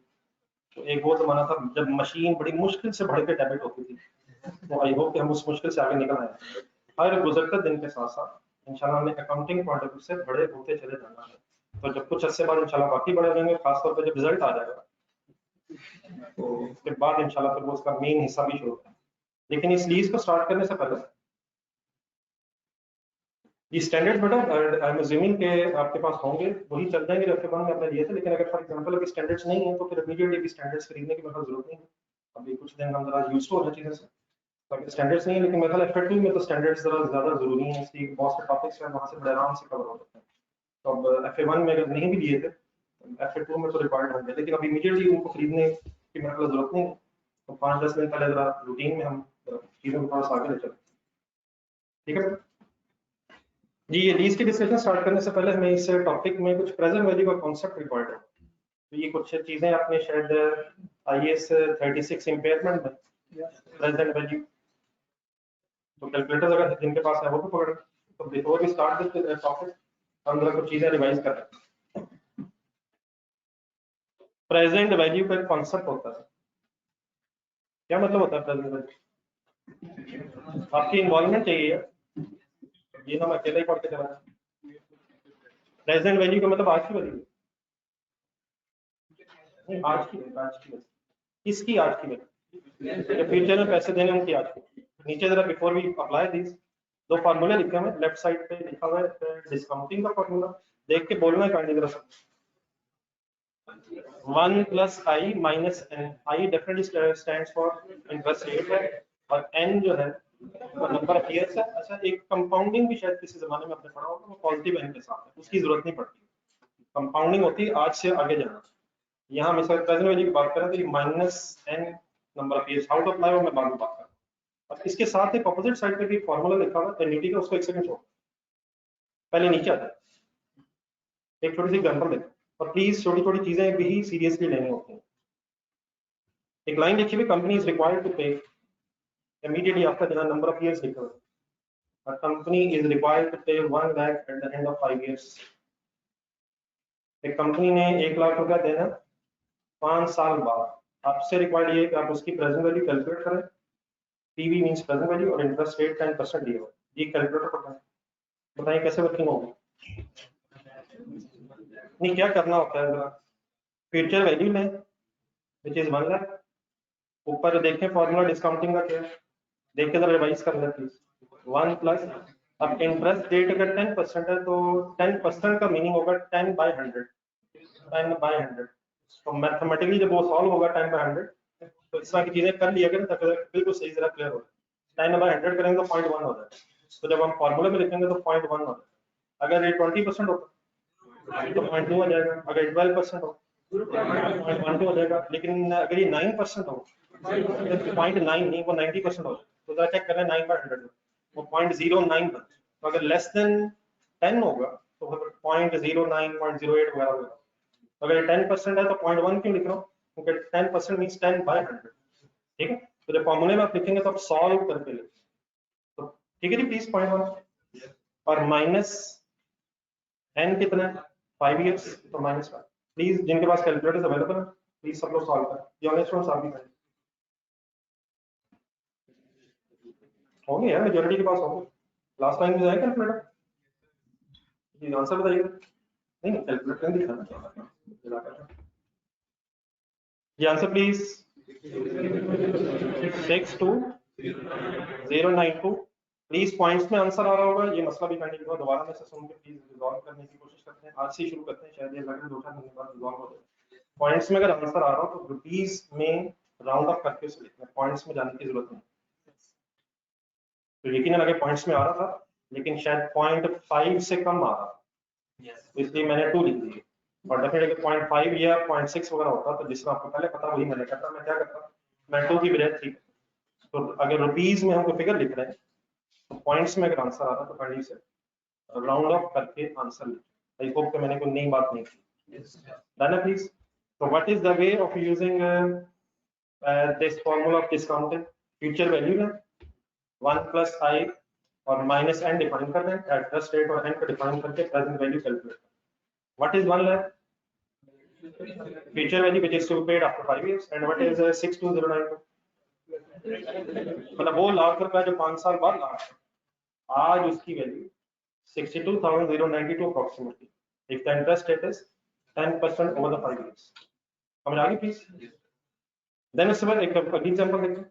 तो एक वो जमाना था जब मशीन बड़ी मुश्किल से भर के डेबिट होती थी, तो आई होप कि हम उस मुश्किल से आगे निकल आए। हर गुजरते दिन के साथ साथ इंशाल्लाह हमने अकाउंटिंग पॉइंट ऑफ व्यू से बड़े होते चले जाना है, तो जब कुछ अर्से बाद इंशाल्लाह बाकी बड़े हो जाएंगे, खासतौर पर जब रिजल्ट आ जाएगा तो उसके बाद इंशाल्लाह फिर वो उसका मेन हिस्सा भी शुरू होगा। लेकिन इस लीज को स्टार्ट करने से पहले ये स्टैंडर्ड बेटा आई एम अज्यूमिंग के आपके पास होंगे, वही चल जाएंगे जो आपके पास में आपने लिए थे, लेकिन अगर फॉर एग्जांपल अभी स्टैंडर्ड्स नहीं है तो फिर इमीडिएटली भी स्टैंडर्ड्स खरीदने की मतलब जरूरत नहीं है, अभी कुछ दिन हम जरा यूज हो रहे चीजें से, बाकी स्टैंडर्ड्स नहीं है, लेकिन मेरे ख्याल FA2 में तो स्टैंडर्ड्स जरा ज्यादा जरूरी हैं, इसलिए बहुत से टॉपिक्स हैं वहां से बड़े आराम से कवर हो सकते हैं। तो अब FA1 में अगर नहीं भी लिए थे FA2 में तो रिक्वायर्ड होंगे, लेकिन अभी इमीडिएटली उनको खरीदने की मेरे ख्याल जरूरत नहीं है। तो 5-10 दिन पहले जरा रूटीन में हम चीजों को थोड़ा सा आगे ले चलते हैं, ठीक है जी। ये लीज की डिस्कशन स्टार्ट करने से पहले हमें इस टॉपिक में कुछ प्रेजेंट वैल्यू का कॉन्सेप्ट रिक्वायर्ड है। तो ये कुछ चीजें आपने शायद IAS 36 इम्पेयरमेंट में प्रेजेंट वैल्यू, तो कैलकुलेटर अगर जिनके पास है वो तो पकड़। तो before we start this topic हम जरा कुछ चीजें रिवाइज कर रहे हैं। प्रेजेंट वैल्यू का कॉन्सेप्ट होता है, क्या मतलब होता है प्रेजेंट वैल्यू? आपकी इन्वॉल्वमेंट चाहिए, ये ना मैं अकेला ही पढ़ के चला। प्रेजेंट वैल्यू का मतलब आज की वैल्यू, नहीं आज की वैल्यू किसकी आज की वैल्यू? फ्यूचर में पैसे देने उनकी आज की। नीचे जरा बिफोर वी अप्लाई दिस दो फार्मूले लिखे हुए लेफ्ट साइड पे लिखा हुआ है डिस्काउंटिंग का फार्मूला, देख के बोलना है काइंडली जरा सब। 1 + I - N, I definitely stands for interest rate है, और N जो है वो नंबर ऑफ ईयर्स है। अच्छा, एक कंपाउंडिंग भी शायद किसी जमाने में आपने पढ़ा होगा, वो पॉजिटिव N के साथ है, उसकी जरूरत नहीं पड़ती। कंपाउंडिंग होती है आज से आगे जाना। यहाँ हम इसका प्रेजेंट वैल्यू की बात करें तो ये -N number of years, how to apply वो मैं बाद में बात करूँ। और इसके साथ एक अपोजिट साइड पे भी फॉर्मूला लिखा हुआ है एनयूटी का, उसको एक सेकंड छोड़ पहले नीचे आता है। एक छोटी सी एग्जांपल देखो, और प्लीज छोटी छोटी चीजें भी सीरियसली लेनी होती हैं। एक लाइन लिखी हुई, कंपनी इज रिक्वायर्ड टू पे immediately after the number of years लिखा हुआ है, कंपनी इज रिक्वायर्ड टू पे 1 lakh eight the end of 5 years. एक कंपनी ने 1 लाख रुपया देना 5 साल बाद। आपसे रिक्वायर्ड ये कि आप उसकी प्रेजेंट वैल्यू कैलकुलेट करें, पीवी मींस प्रेजेंट वैल्यू, और इंटरेस्ट रेट 10% दिया हुआ है। ये कैलकुलेटर पता है, बताइए कैसे वर्किंग होगी? नहीं, क्या करना होता है जरा, फ्यूचर वैल्यू लें विच इज 1 लाख, ऊपर देखें फॉर्मूला डिस्काउंटिंग का क्या है, देख के जरा रिवाइज कर लें प्लीज। 1 प्लस, अब इंटरेस्ट रेट अगर 10% है तो 10% का मीनिंग होगा 10/100, 10/100। तो मैथमेटिकली जब वो सॉल्व होगा 10/100, तो इस तरह की चीजें कर लिया करें ताकि बिल्कुल सही जरा क्लियर हो। 10/100 करेंगे तो 0.1 हो जाए, तो जब हम फॉर्मूले में लिखेंगे तो 0.1 हो जाए। अगर ये 20% होता तो 0.2 हो जाएगा, अगर 12% हो 0.12 हो जाएगा, लेकिन अगर ये 9% हो तो 0.9 नहीं, वो 90% हो जाए। तो जरा चेक करें 9/100 वो 0.09 बन। तो अगर लेस देन 10 होगा तो 0.09, 0.08 वगैरह होगा। अगर 10% है तो 0.1 क्यों लिख रहा हूँ, क्योंकि 10% मीन्स 10/100, ठीक है। तो जब फॉर्मूले में आप लिखेंगे तो आप सॉल्व करके लिखें, तो ठीक है जी प्लीज 0.1, और माइनस n कितना है 5 ईयर्स, तो -5। प्लीज जिनके पास कैलकुलेटर्स अवेलेबल है प्लीज सब लोग सॉल्व करें, जो ऑनेस्ट स्टूडेंट्स आप भी करें, होंगे यार मेजॉरिटी के पास होंगे। लास्ट टाइम भी आया कैलकुलेटर, जी आंसर बताइए। नहीं कैलकुलेटर नहीं दिखा, जी आंसर प्लीज। 62092, प्लीज पॉइंट्स में आंसर आ रहा होगा, ये मसला भी करने के बाद दोबारा में से सुन के प्लीज रिजॉल्व करने की कोशिश करते हैं। आज से ही शुरू करते हैं, शायद ये लगे 2-4 दिन बाद रिजॉल्व हो जाए। पॉइंट्स में अगर आंसर आ रहा हो तो रुपीस में राउंड ऑफ करके उसे लिखना है, पॉइंट्स में जाने की जरूरत नहीं। तो यकीनन अगर पॉइंट्स में आ रहा था लेकिन शायद 0.5 से कम आ रहा, तो इसलिए मैंने 2 लिख दिए। और डेफिनेटली 0.5 या 0.6 वगैरह होता तो जिसमें आपको पहले पता वही मैंने करता। मैं क्या करता, मैं 2 की बजाय 3। तो अगर रुपीस में हमको फिगर लिख रहे हैं तो पॉइंट्स में अगर आंसर आ रहा तो काइंडली से राउंड ऑफ करके आंसर लिखें। आई होप कि मैंने कोई नई बात नहीं की। डन है प्लीज। तो what is the way of using this formula of discounting? Future value है 1 + I और -n डिफाइन कर रहे हैं, एड्रेस रेट और n को डिफाइन करके प्रेजेंट वैल्यू कैलकुलेट करें। What is 1 lakh? Future value which is to be paid after 5 years, and what is 62092? मतलब वो लाख रुपया जो 5 साल बाद लाख, आज उसकी value 62,092 approximately if the interest rate is 10% over the 5 years। समझ आ गई प्लीज? देन उसके बाद एक अगली एग्जांपल देखते हैं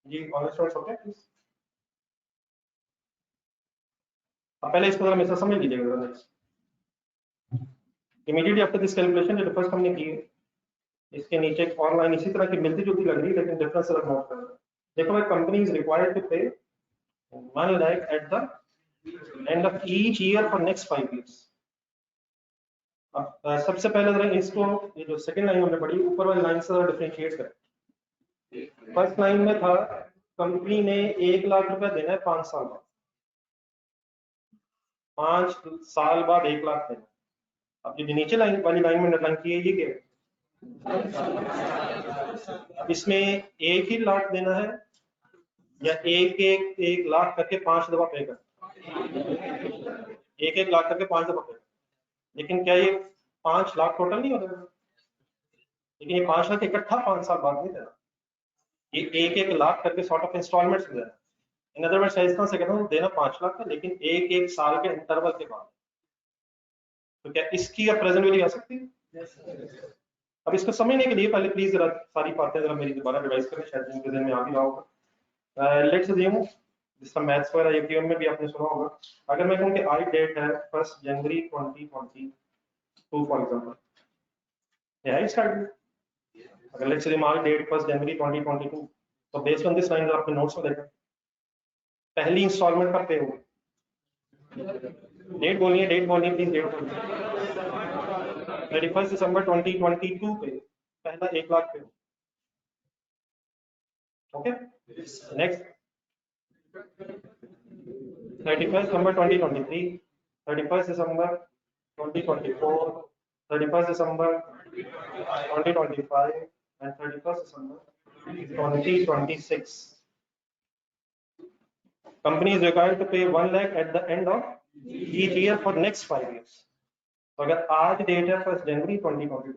जी, ऑनेस्ट स्टूडेंट्स ओके प्लीज। अब पहले इसको जरा मेरे साथ समझ लीजिएगा। इमीडिएटली आफ्टर दिस कैलकुलेशन जो फर्स्ट हमने की है, इसके नीचे एक और लाइन इसी तरह की मिलती जुलती लग रही है, लेकिन डिफरेंस अलग नोट करना है। देखो भाई, कंपनी इज रिक्वायर्ड टू पे 1 lakh eight the end of each year for next 5 years। अब सबसे पहले जरा इसको, ये जो सेकंड लाइन हमने पढ़ी, ऊपर वाली लाइन से डिफरेंशिएट करें। फर्स्ट लाइन में था कंपनी ने 1 लाख रुपया देना है 5 साल बाद, 5 साल बाद 1 लाख देना। अब ये नीचे लाइन वाली लाइन में अंडरलाइन की है, ये क्या है? अब इसमें एक ही लाख देना है या एक लाख करके 5 दफा पे कर, एक लाख करके 5 दफा पे कर। लेकिन क्या ये 5 लाख टोटल नहीं होता? लेकिन ये 5 लाख इकट्ठा 5 साल बाद नहीं देना, ये एक लाख करके सॉर्ट ऑफ इंस्टॉलमेंट्स में देना। इन अदर वर्ड्स इस तरह से कहता हूँ, देना 5 लाख है लेकिन एक साल के इंटरवल के बाद। तो क्या इसकी या प्रेजेंट वैल्यू आ सकती है? अब इसको समझने के लिए पहले प्लीज जरा सारी बातें जरा मेरी दोबारा रिवाइज करें, शायद जिनके ज़हन में आ भी रहा होगा। लेट्स अज्यूम, जिसका मैथ्स वगैरह एपीएम में भी आपने सुना होगा, अगर मैं कहूँ कि आई डेट है 1 जनवरी 2022 फॉर एग्जांपल, ये है स्टार्ट। अगर लेट्स अज्यूम आई डेट 1 जनवरी 2022, तो बेस्ड ऑन दिस लाइन जो आपने नोट्स में देखा, पहली इंस्टॉलमेंट कब पे होगी? डेट बोलिए, डेट बोलिए प्लीज, डेट बोलिए। 31 दिसंबर 2022 पे पहला 1 लाख पे हो। Okay, next 31 December 2023, 31 December 2024, 31 December 2025 and 31 December 2026। Company is required to pay 1 lakh at the end of each year for next 5 years। तो अगर आज डेट है 1 जनवरी 2022,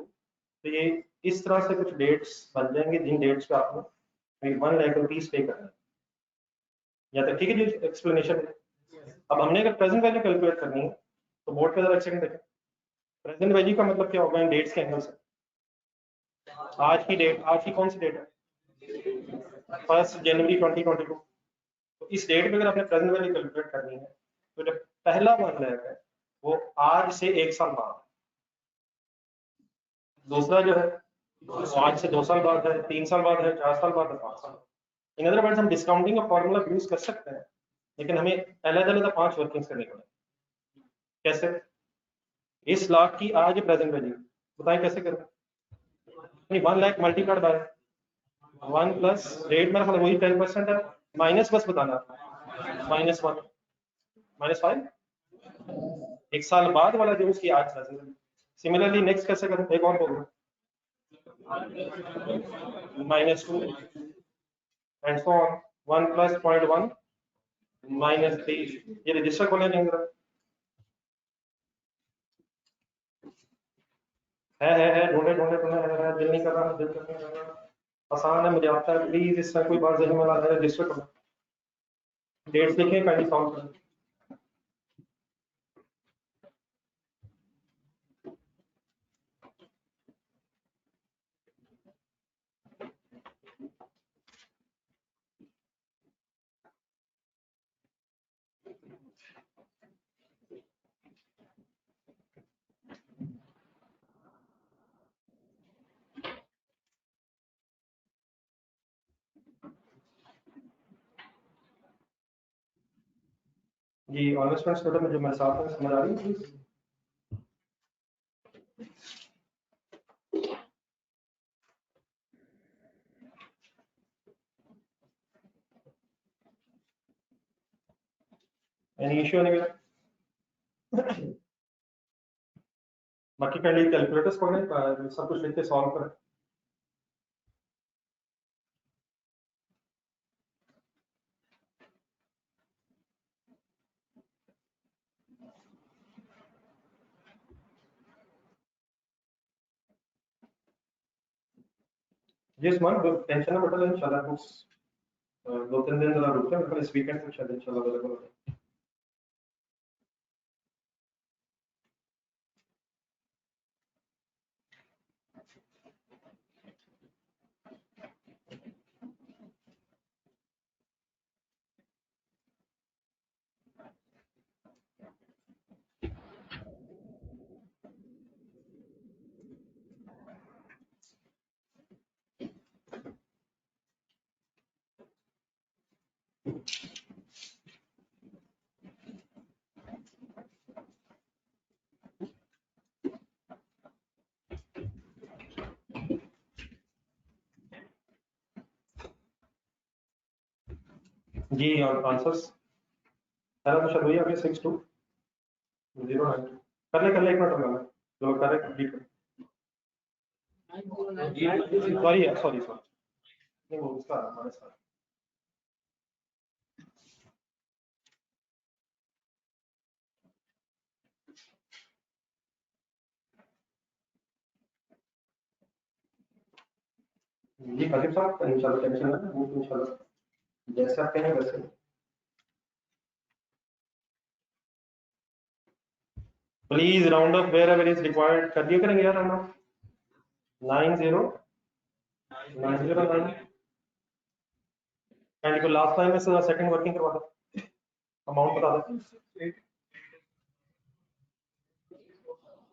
तो ये इस तरह से कुछ डेट्स बन जाएंगे जिन डेट्स पे आपने 1 लाख रुपीज पे करना है। या तो ठीक है जी, एक्सप्लेनेशन है। अब हमने अगर प्रेजेंट वैल्यू कैलकुलेट करनी है तो बोर्ड पे जरा एक सेकंड देखें। प्रेजेंट वैल्यू का मतलब क्या होगा इन डेट्स के एंगल से? आज की डेट, आज की कौन सी डेट है? 1 जनवरी 2022। तो इस डेट पे अगर आपने प्रेजेंट वैल्यू कैलकुलेट करनी है, तो जो पहला 1 लाख है वो आज से 1 साल बाद, दूसरा जो है वो आज से 2 साल बाद है, 3 साल बाद है, 4 साल बाद है, 5 साल। इन अदर वर्ड्स हम डिस्काउंटिंग का फॉर्मूला यूज कर सकते हैं, लेकिन हमें अलग अलग 5 वर्किंग्स करनी पड़ेगी। कैसे? इस लाख की आज प्रेजेंट वैल्यू बताएं कैसे करें? 1 lakh multiplied by 1 plus rate, मेरा मतलब वही 10% है, माइनस बस बताना, -1 -5, 1 साल बाद वाला जो उसकी आज प्रेजेंट वैल्यू। सिमिलरली नेक्स्ट कैसे करें? एक और बोलो, -2 एंड सो ऑन, 1 प्लस 0.1 -3। ये रजिस्टर खोलें जरा। है ढूंढे ढूंढे ढूंढे, दिल नहीं कर रहा, दिल नहीं कर रहा। आसान है, मुझे आता है, प्लीज इसमें कोई बात जहन में आ रहा है, रजिस्टर करो, डेट्स लिखें, काइंडली सॉल्व करें। जी ऑनर्स स्टूडेंट में जो मेरे साथ है, समझ आ रही है प्लीज? एनी इश्यू नहीं? बाकी काइंडली कैलकुलेटर्स खोलें, सब कुछ लिख के सॉल्व करें। जिस मन टेंशन ना बटल इंशाल्लाह कुछ 2-3 दिन जरा रुक जाए, इस वीकेंड तक शायद इंशाल्लाह अवेलेबल हो जाए। जी आंसर्स पहला क्वेश्चन वही आ गया 6209 कर ले एक मिनट लगा जो कर रहे कंप्लीट कर सॉरी सॉरी नहीं वो उसका हमारे साथ जी खलीफ साहब इंशाल्लाह टेंशन ना वो इंशाल्लाह जैसे आप कहें वैसे please round off wherever is required कर दिया करेंगे यार हम 90909 एंड को लास्ट टाइम में सेकंड वर्किंग करवा दो अमाउंट बता दो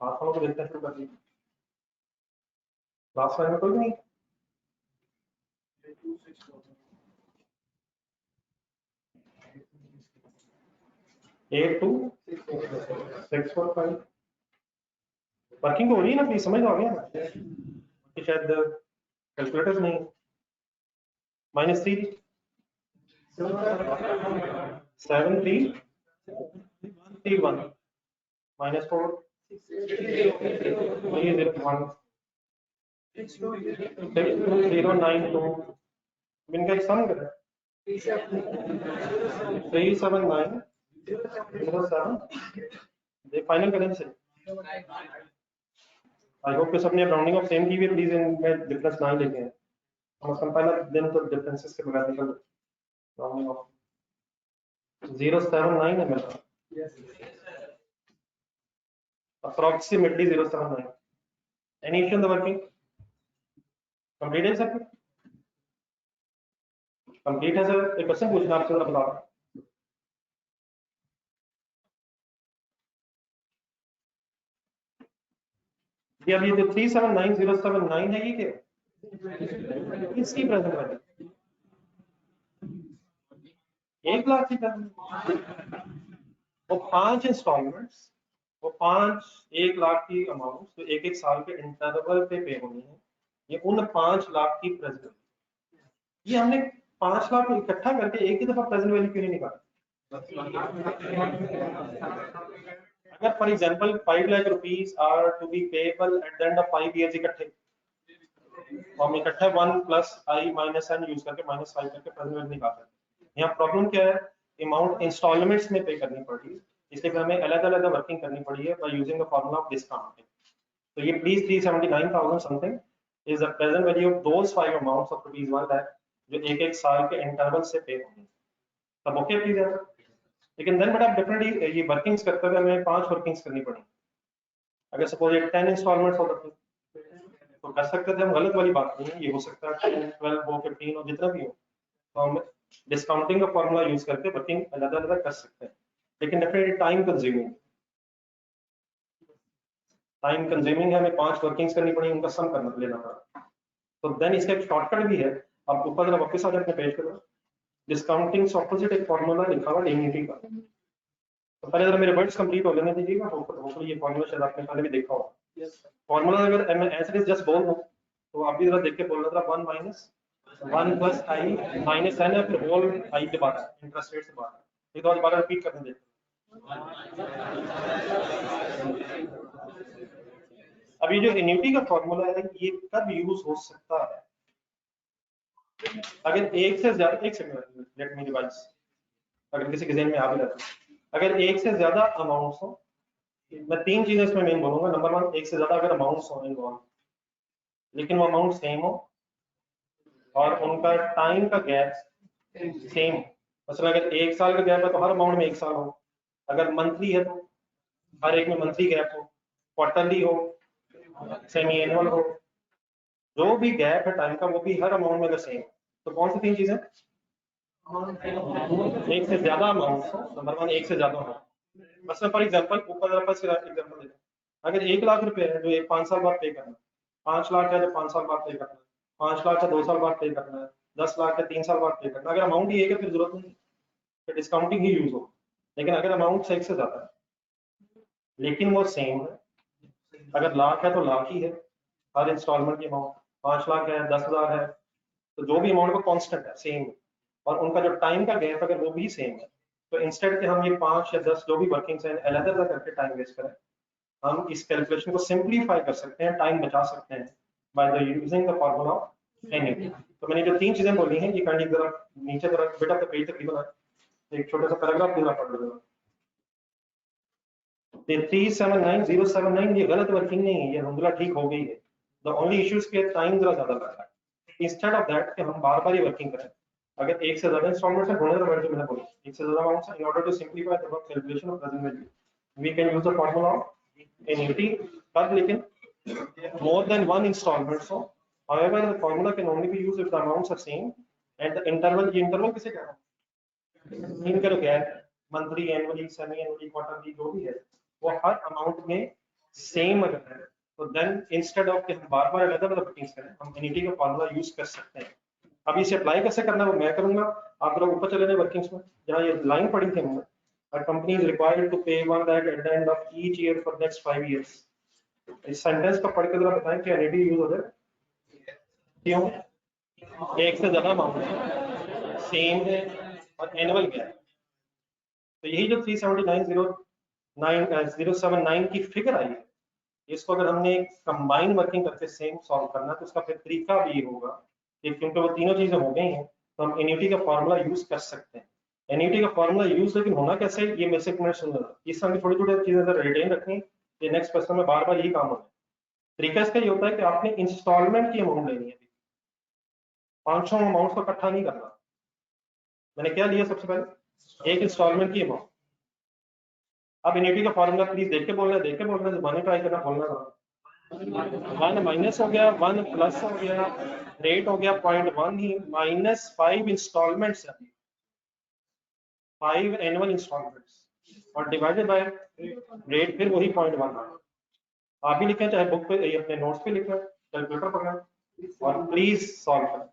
हाथ वालों को देखते हैं शुरू कर दीजिए लास्ट टाइम में कोई नहीं 82645 वर्किंग हो रही है ना प्लीज समझ आ गया ना कि शायद कैलकुलेटर्स नहीं -3 7331 -4 301 6092 इनका एक सम करें 379 07 फाइनल करें से आई होप कि सबने राउंडिंग ऑफ सेम की हुई प्लीज इनमें डिफरेंस ना ही लेके हैं हम पहला दिन तो डिफरेंसेस के बगैर निकल राउंडिंग ऑफ 079 है मेरा approximately 079 any issue in the working complete है सर कंप्लीट है सर एक क्वेश्चन पूछना आपसे जरा बता ये अभी जो 379079 है ये क्या इसकी प्रेजेंट वैल्यू 1 लाख की प्रेजेंट वो 5 इंस्टॉलमेंट्स वो 1 लाख की अमाउंट तो एक साल के इंटरवल पे पे होनी है ये उन 5 लाख की प्रेजेंट ये हमने 5 लाख इकट्ठा करके एक ही दफा प्रेजेंट वैल्यू क्यों नहीं निकाला अगर for example 5 lakh rupees are to be payable at the end of 5 years इकट्ठे हम इकट्ठे 1 + i - n यूज करके -5 करके प्रेजेंट वैल्यू निकाल सकते हैं यहाँ प्रॉब्लम क्या है अमाउंट इंस्टॉलमेंट्स में पे करनी पड़ी इसलिए हमें अलग अलग वर्किंग करनी पड़ी है bye using the formula of discounting तो ये please 379,000 something is the present value of those 5 amounts of rupees 1 lakh जो एक साल के इंटरवल से पे होंगे तब ओके प्लीज यार लेकिन देन बट आप डिफरेंटली ये वर्किंग्स करते हुए हमें 5 वर्किंग्स करनी पड़ी अगर सपोज एक 10 इंस्टॉलमेंट्स हो सकते तो कर सकते थे हम गलत वाली बात नहीं है ये हो सकता है 10 12 हो 15 हो जितना भी हो तो हम डिस्काउंटिंग का फॉर्मूला यूज करके वर्किंग अलग अलग कर सकते हैं लेकिन डेफिनेटली टाइम कंज्यूमिंग है हमें 5 वर्किंग्स करनी पड़ी उनका सम करना लेना पड़ा तो देन इसका एक शॉर्टकट भी है आप ऊपर जरा वापस आ जाए अपने पेज पर डिस्काउंटिंग से ऑपोजिट एक फॉर्मूला लिखा हुआ यूनिटी का तो पहले जरा मेरे वर्ड्स कंप्लीट हो लेने दीजिएगा होपफुली ये फॉर्मूला शायद आपने पहले भी देखा होगा फॉर्मूला अगर मैं ऐसे जस्ट बोल दूं तो आप भी जरा देख के बोलना जरा 1 - 1 + i - n है फिर होल i के बाद इंटरेस्ट रेट से बाद एक बार दोबारा रिपीट करने देते अब ये जो एन्युटी का फॉर्मूला है ये कब यूज हो सकता है अगर एक से ज्यादा एक सेकंड लेट मी रिवाइज अगर किसी के ज़हन में आ भी जाता है अगर एक से ज्यादा अमाउंट्स हो मैं 3 चीजें इसमें मेन बोलूंगा नंबर 1 एक से ज्यादा अगर अमाउंट्स हो इन्वॉल्व लेकिन वो अमाउंट सेम हो और उनका टाइम का गैप सेम मतलब अगर 1 साल का गैप है तो हर अमाउंट में 1 साल हो अगर मंथली है तो हर एक में मंथली गैप हो क्वार्टरली हो सेमी एनुअल हो जो भी गैप है टाइम का वो भी हर अमाउंट में अगर सेम तो कौन सी 3 चीजें एक से ज्यादा अमाउंट हो नंबर 1 एक से ज्यादा हो मतलब फॉर एग्जांपल ऊपर एग्जांपल देते अगर 1 लाख रुपए है जो 5 साल बाद पे करना 5 लाख है जो 5 साल बाद पे करना 5 लाख है 2 साल बाद पे करना है 10 लाख है 3 साल बाद पे करना अगर अमाउंट ही एक है फिर जरूरत नहीं फिर डिस्काउंटिंग ही यूज हो लेकिन अगर अमाउंट से एक से ज्यादा है लेकिन वो सेम है अगर लाख है तो लाख ही है हर इंस्टॉलमेंट की अमाउंट 5 लाख है 10,000 है तो जो भी अमाउंट वो कांस्टेंट है सेम और उनका जो टाइम का गैप अगर वो भी सेम है, तो इंस्टेड के हम ये 5 या 10 जो भी वर्किंग्स हैं अलग-अलग करके टाइम वेस्ट करें, हम इस कैलकुलेशन को सिंप्लीफाई कर सकते हैं, टाइम बचा सकते हैं by the using the formula of NUT. तो मैंने जो 3 चीजें बोली हैं, ये काइंडली जरा नीचे जरा बिट ऑफ द पेज तकरीबन है, एक छोटा सा पैराग्राफ पूरा पढ़ लो। ये 379079 ये गलत वर्किंग नहीं है, ये अलहमदुलिल्लाह ठीक हो गई है। द ओनली इश्यूज के टाइम जरा ज्यादा लग रहा है। इंस्टेड ऑफ दैट कि हम बार बार ये वर्किंग करें, अगर एक से ज्यादा इंस्टॉलमेंट है होने तो मैंने बोली एक से ज्यादा अमाउंट है, in order to simplify the work calculation of present value we can use the formula of annuity. पर लेकिन more than one installment, so however the formula can only be used if the amounts are same and the interval, ये interval किसे कह रहा हूँ, इनका जो gap monthly annually semi annually quarterly जो भी है वो हर अमाउंट में सेम अगर है, तो देन इंस्टेड ऑफ कि हम बार बार अलग अलग वर्किंग्स करें, हम एनईटी का फॉर्मूला यूज कर सकते हैं। अब इसे अप्लाई कैसे करना है वो मैं करूंगा, आप लोग ऊपर चले जाए वर्किंग्स में, जहाँ ये लाइन पड़ी थी हमने, a company is required to pay 1 lakh at the end of each year for next 5 years। इस सेंटेंस को पढ़ के जरा बताएं कि एनईटी यूज हो जाए क्यों, एक से ज्यादा अमाउंट सेम है और एनुअल गैप। तो यही जो 379,079 की फिगर आई है, इसको अगर हमने कंबाइन वर्किंग करके सेम सॉल्व करना तो उसका फिर तरीका भी ये होगा कि क्योंकि वो तीनों चीजें हो गई हैं तो हम एनईटी का फॉर्मूला यूज कर सकते हैं। एनईटी का फॉर्मूला यूज लेकिन होना कैसे, ये मेरे से मिनट सुन लेना, इस तरह की छोटी छोटी चीजें रिटेन रखनी, ये नेक्स्ट क्वेश्चन में बार बार यही काम होगा। तरीका इसका ये होता है कि आपने इंस्टॉलमेंट की अमाउंट लेनी है, 500 अमाउंट को इकट्ठा नहीं करना। मैंने क्या लिया सबसे पहले, एक इंस्टॉलमेंट की अमाउंट। अब एनईटी का फॉर्मूला प्लीज देख के बोलना, देख के बोलना, जुबानी ट्राई करना, बोलना था। 1 माइनस हो गया, 1 प्लस हो गया, रेट हो गया 0.1 ही, माइनस 5 इंस्टॉलमेंट्स है, 5 एनुअल इंस्टॉलमेंट्स और डिवाइडेड बाय रेट, फिर वही 0.1। आप भी लिखें चाहे बुक पे अपने नोट्स पे लिखें, कैलकुलेटर पकड़ें और प्लीज सॉल्व करें।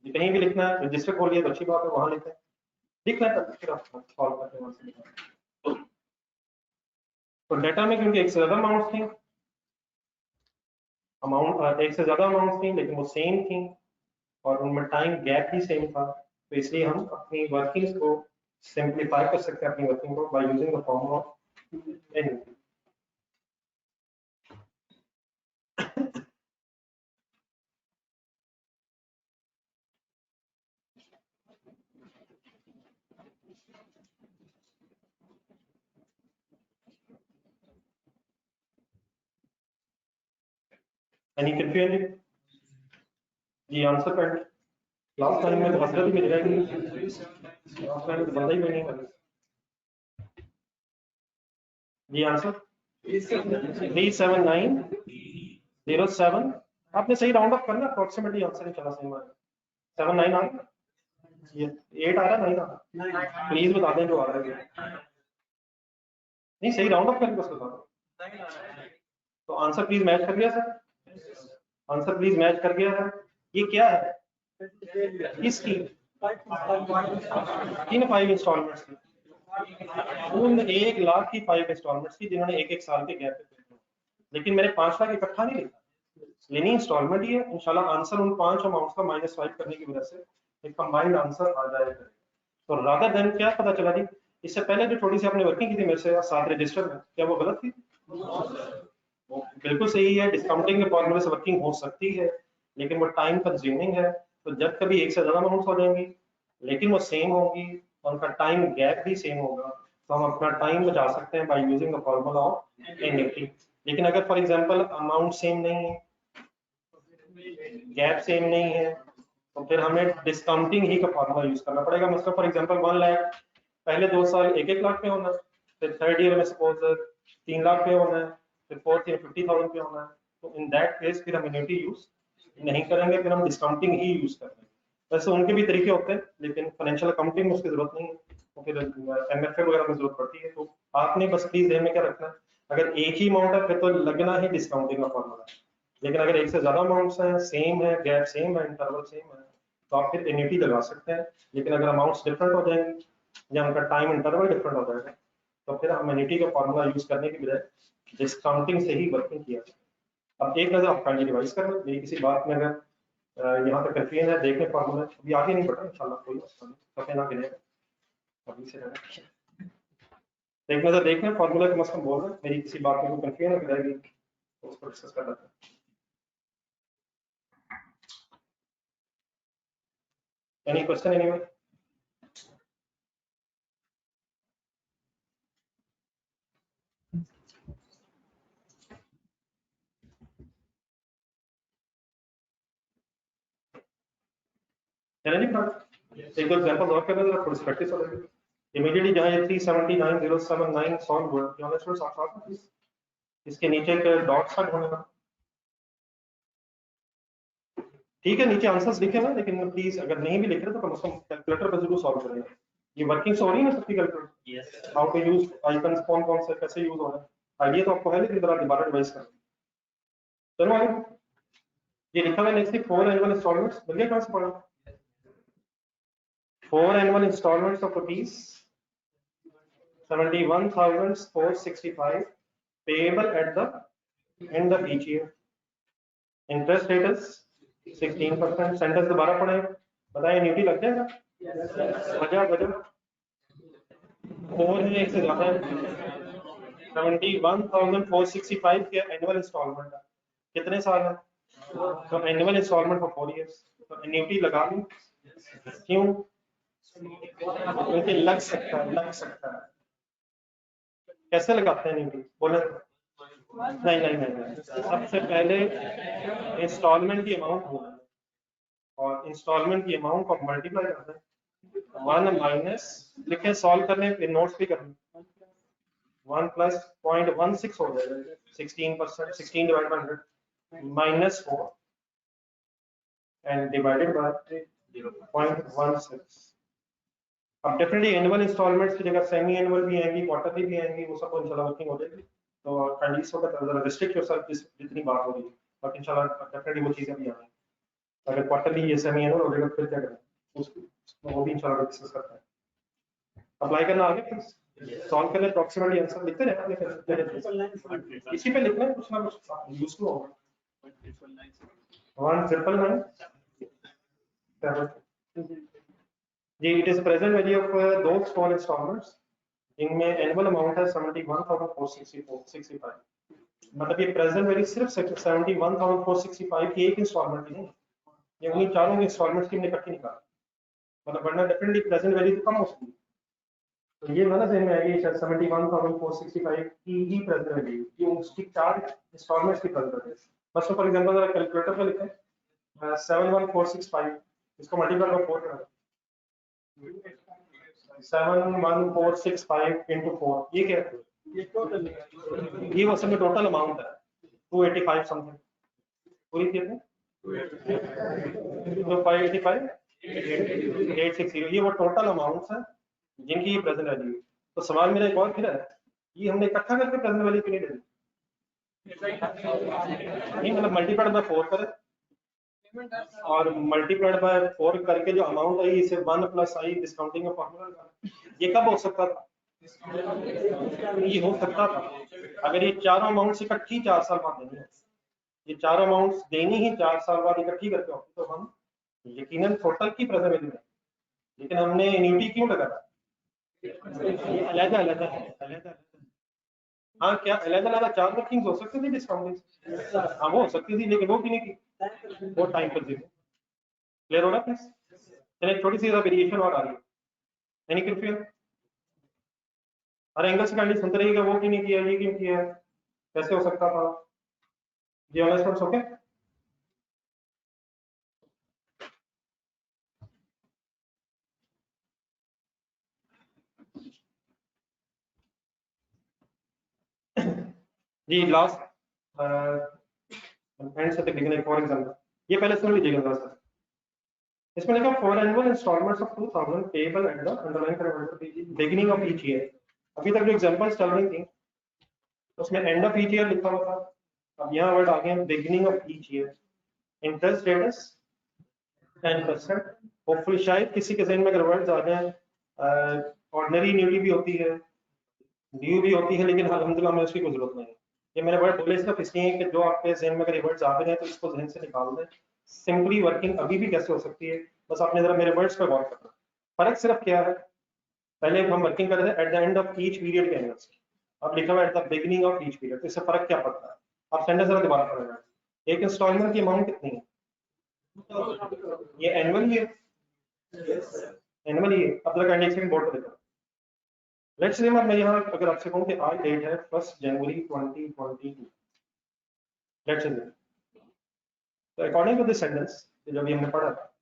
कहीं भी लिखना है, रजिस्टर खोलिए तो अच्छी बात है, वहां लिखें, लिखना है तब फिर आप सॉल्व करते हैं वहां से लिखें। तो डेटा में क्योंकि एक से ज्यादा अमाउंट थी, एक से ज्यादा अमाउंट थी लेकिन वो सेम थी और उनमें टाइम गैप भी सेम था, तो इसलिए हम अपनी वर्किंग्स को सिंप्लीफाई कर सकते हैं, अपनी वर्किंग को by using the formula of annuity. Any confusion जी, आंसर कर लास्ट टाइम में तो हसरत ही मिल जाएगी, लास्ट टाइम तो बंदा ही नहीं है जी। आंसर 37907, आपने सही राउंड ऑफ करना, अप्रोक्सीमेटली आंसर ही चला सही मार 79 आ रहा, ये 8 आ रहा, 9 आ रहा, प्लीज बता दें जो आ रहा है, नहीं सही राउंड ऑफ करके उसको बता दो। तो आंसर प्लीज मैच कर गया सर, आंसर प्लीज मैच कर गया है। ये क्या है, इसकी इन 5 इंस्टॉलमेंट्स की, उन 1 लाख की 5 इंस्टॉलमेंट्स की जिन्होंने एक एक साल के गैप पे, लेकिन मैंने 5 लाख इकट्ठा नहीं लिखा, लेनी इंस्टॉलमेंट ही है। इंशाल्लाह आंसर उन 5 अमाउंट्स का -5 करने की वजह से एक कंबाइंड आंसर आ जाएगा। तो रादर देन क्या पता चला जी, इससे पहले जो थोड़ी सी आपने वर्किंग की थी मेरे से 7 रजिस्टर में, क्या वो गलत थी? वो बिल्कुल सही है, डिस्काउंटिंग के फॉर्मूले से वर्किंग हो सकती है लेकिन वो टाइम कंज्यूमिंग है। तो जब कभी एक से ज्यादा अमाउंट हो जाएंगी लेकिन वो सेम होगी, उनका टाइम गैप भी सेम होगा, तो हम अपना टाइम बचा सकते हैं bye using the formula of NUT. लेकिन अगर फॉर एग्जांपल अमाउंट सेम नहीं है, गैप सेम नहीं है, तो फिर हमें डिस्काउंटिंग ही का फॉर्मूला यूज करना पड़ेगा। मतलब फॉर एग्जांपल 1 लाख पहले 2 साल 1-1 लाख पे होना है, फिर थर्ड ईयर में सपोज 3 लाख पे होना है, फिर फोर्थ ईयर 50,000 पे होना है, तो इन दैट केस फिर हम एन्युटी यूज नहीं करेंगे, फिर हम डिस्काउंटिंग ही यूज करेंगे। वैसे उनके भी तरीके होते हैं लेकिन फाइनेंशियल अकाउंटिंग में उसकी जरूरत नहीं है, तो फिर एमएफए वगैरह में जरूरत पड़ती है। तो आपने बस प्लीज ध्यान में क्या रखना है, अगर एक ही अमाउंट है फिर तो लगना ही डिस्काउंटिंग का फॉर्मूला, लेकिन अगर एक से ज्यादा अमाउंट्स हैं, सेम है, गैप सेम है, इंटरवल सेम है, तो आप फिर एन्युटी लगा सकते हैं। लेकिन अगर अमाउंट्स डिफरेंट हो जाएंगे या उनका टाइम इंटरवल डिफरेंट हो जाएगा तो फिर हम एन्युटी का फॉर्मूला यूज करने की बजाय डिस्काउंटिंग से ही वर्किंग किया जाए। अब एक नजर आप काइंडली रिवाइज कर लें, मेरी किसी बात में अगर यहाँ तक कंफ्यूजन है, देखें फार्मूला अभी आगे नहीं बढ़ा इंशाल्लाह, कोई सफे ना गिरेगा अभी से रहना। एक नजर देखना फार्मूला कम से कम बोल रहा है, मेरी किसी बात में कंफ्यूजन हो जाएगी तो उसको डिस्कस कर लेते हैं। Any question anyone? एक दो एग्जांपल और करना जरा, थोड़ी प्रैक्टिस हो जाएगी। इमीडिएटली जहां ये 379079 सॉल्व हुआ, यहाँ स्टूडेंट्स आप साथ इसके नीचे के डॉट्स का ढूंढना। ठीक है, नीचे आंसर्स लिखे ना, लेकिन प्लीज अगर नहीं भी लिख रहे तो कम से कम कैलकुलेटर पर जरूर सॉल्व करें। ये वर्किंग हो रही है ना सबकी calculator? Yes. How to use icons, कौन कौन से कैसे यूज हो रहा है, आइडिया तो आपको है, लेकिन जरा दोबारा रिवाइज करें। चलो आगे, ये लिखा हुआ है नेक्स्ट 4 एनुअल इंस्टॉलमेंट्स, मिल गया कहां से पढ़ा? 4 annual installments of rupees 71,465 payable at the end of each year. Interest rate is 16%. Sentence दोबारा पढ़े, बताएं एन्युटी लग जाएगा? वजह 4 है, एक से ज्यादा है। 71,465 के एनुअल इंस्टॉलमेंट है, कितने साल है? तो एनुअल इंस्टॉलमेंट फॉर 4 years, तो एन्युटी लगा लूं? क्यों? क्योंकि लग सकता है। कैसे लगाते हैं न्यूट्री, बोले? नहीं, सबसे पहले इंस्टॉलमेंट की अमाउंट बोलना है, और इंस्टॉलमेंट की अमाउंट को मल्टीप्लाई करते हैं, 1 माइनस लिखे, सॉल्व करने पे नोट्स भी करना, 1 प्लस 0.16 हो जाएगा, 16%, 16 divide by 100 minus 4 and divided by 0.16। अब डेफिनेटली एनुअल इंस्टॉलमेंट्स की जगह सेमी एनुअल भी आएंगी, क्वार्टरली भी आएंगी, वो सब इंशाल्लाह वर्किंग हो जाएगी। तो काइंडली सो दैट जरा रिस्ट्रिक्ट योरसेल्फ जितनी बात हो रही है, बट इंशाल्लाह डेफिनेटली वो चीजें भी आएंगी। अगर क्वार्टरली ये सेमी एनुअल हो जाएगा फिर क्या करें, उसको वो भी इंशाल्लाह डिस्कस करते हैं। अप्लाई करना आगे, फिर सॉल्व करने अप्रॉक्सीमेटली आंसर लिखते रहना, इसी पे लिखना है, कुछ ना कुछ यूजफुल होगा। 1999 जी, it is present value of those 4 instalments जिनमें एनुअल अमाउंट है 71,465। मतलब ये प्रेजेंट वैल्यू सिर्फ 71,465 की एक इंस्टॉलमेंट की नहीं, ये उन्हीं चारों की इंस्टॉलमेंट्स की हमने इकट्ठी निकाली, मतलब वरना डेफिनेटली प्रेजेंट वैल्यू तो कम हो सकती है। तो ये ना ध्यान में आएगी, 71,465 की ही प्रेजेंट वैल्यू, ये उसकी 4 इंस्टॉलमेंट्स की प्रेजेंट वैल्यू। बस फॉर एग्जांपल जरा कैलकुलेटर पे लिखें 71,465, इसको मल्टीप्लाई बाय 4 करें, 71,465 into 4, ये क्या है? ये वो सब टोटल अमाउंट है 285 समथिंग, पूरी कितने? 585 860, ये वो टोटल अमाउंट्स हैं जिनकी प्रेजेंट वैल्यू। तो सवाल मेरा एक और फिर है, ये हमने इकट्ठा करके प्रेजेंट वैल्यू क्यों नहीं डाली? नहीं, मतलब मल्टीप्लाइड बाय 4 करें, और मल्टीप्लाइड बाय 4 करके जो अमाउंट आई इसे 1 प्लस आई डिस्काउंटिंग का फॉर्मूला। ये कब हो सकता था? ये हो सकता था अगर ये चारों अमाउंट्स इकट्ठी 4 साल बाद देनी है, ये चारों अमाउंट्स देनी ही 4 साल बाद इकट्ठी करके होती तो हम यकीनन टोटल की प्रेजेंट वैल्यू में, लेकिन हमने एन्युटी क्यों लगाया? अलग-अलग। हाँ, क्या अलग-अलग 4 वर्किंग्स हो सकती थी डिस्काउंटिंग? हाँ, वो हो सकती थी, लेकिन वो भी नहीं की, वो टाइम पर जीरो। क्लियर हो रहा है प्लीज? चलिए, छोटी सी वेरिएशन और आ रही है, एनी कंफ्यूजन? हर एंगल से काइंडली सुनते रहिएगा, वो क्यों नहीं किया, ये क्यों किया, कैसे हो सकता था? जी ऑल स्टूडेंट्स ओके? जी लास्ट एंड से तक लिखने फॉर एग्जांपल, ये पहले सुन लीजिएगा जरा सा। इसमें लिखा 4 annual instalments of 2000 payable at the underline beginning of each year. अभी तक जो एग्जांपल्स चल रही थी उसमें एंड ऑफ ईच ईयर लिखा हुआ था, अब यहाँ वर्ड आ गया beginning of each year. Interest rate is 10%। Hopefully शायद किसी के जहन में अगर वर्ड्स आ जाए, ऑर्डिनरी न्यूली भी होती है, ड्यू भी होती है, लेकिन अल्हम्दुलिल्लाह में उसकी कोई जरूरत नहीं है। ये मैंने वर्ड बोले सिर्फ इसलिए कि जो आपके जहन में अगर वर्ड्स आ गए हैं तो इसको जहन से निकाल दें, सिंपली वर्किंग अभी भी कैसे हो सकती है, बस आपने जरा मेरे वर्ड्स पर गौर करना। फर्क सिर्फ क्या है, पहले हम वर्किंग कर रहे थे eight the end of each period के एंगल्स, अब लिखा हुआ at the beginning of each period, तो इससे फर्क क्या पड़ता है? आप सेंटेंस जरा दोबारा पढ़ना। एक इंस्टॉलमेंट की अमाउंट कितनी है? ये एनुअल है, एनुअल ही है। अब जरा कंडीशन बोर्ड पर देखो, लेट्स से मैं यहाँ अगर आपसे कहूँ कि आज डेट है 1 जनवरी 2022, लेट्स से, तो अकॉर्डिंग टू दिस सेंटेंस जो भी हमने पढ़ा था,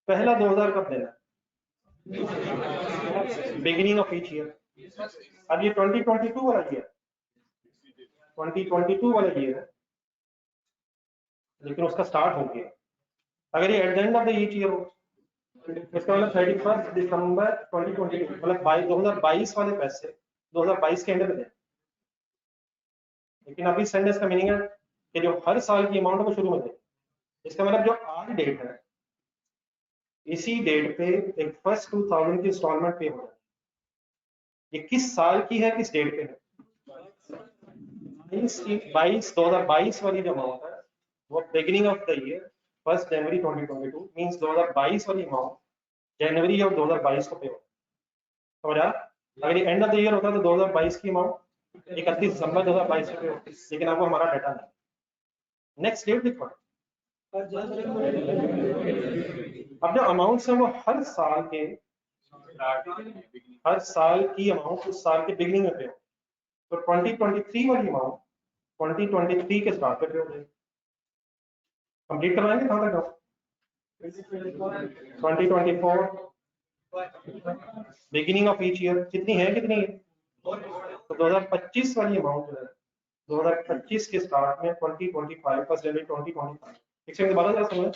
पहला 2000 कब देना? Beginning of each year. अब ये 2022 वाला ईयर, 2022 वाला ईयर है, लेकिन उसका स्टार्ट हो गया। अगर ये eight the end of the each year हो, इसका मतलब 31 दिसंबर 2022, मतलब 2022 वाले पैसे 2022 के एंड में दें। लेकिन अभी सेंटेंस का मीनिंग है कि जो हर साल की अमाउंट को शुरू में दें। इसका मतलब जो आज डेट है, इसी डेट पे एक फर्स्ट 2000 की इंस्टॉलमेंट पे हो जाए। ये किस साल की है, किस डेट पे है? 2022 वाली जो अमाउंट है वो beginning of the year 1 January 2022 means 2022 वाली अमाउंट जनवरी ऑफ 2022 को पे हो। समझ आ? अगर ये एंड ऑफ द ईयर होता तो 2022 की अमाउंट 31 दिसंबर 2022 को पे होती, लेकिन आपको हमारा डाटा नहीं। नेक्स्ट डेट लिखो। अब जो अमाउंट्स है वो हर साल की अमाउंट उस साल के बिगिनिंग में पे हो, तो 2023 वाली अमाउंट 2023 के स्टार्ट पे हो जाएगी। कंप्लीट करवाएंगे कहाँ तक? 2024 बिगिनिंग ऑफ ईच ईयर कितनी है, कितनी है? तो 2025 वाली अमाउंट जो है 2025 के स्टार्ट में 2025 फर्स्ट जनवरी 2025। एक सेकंड दोबारा जरा समझ,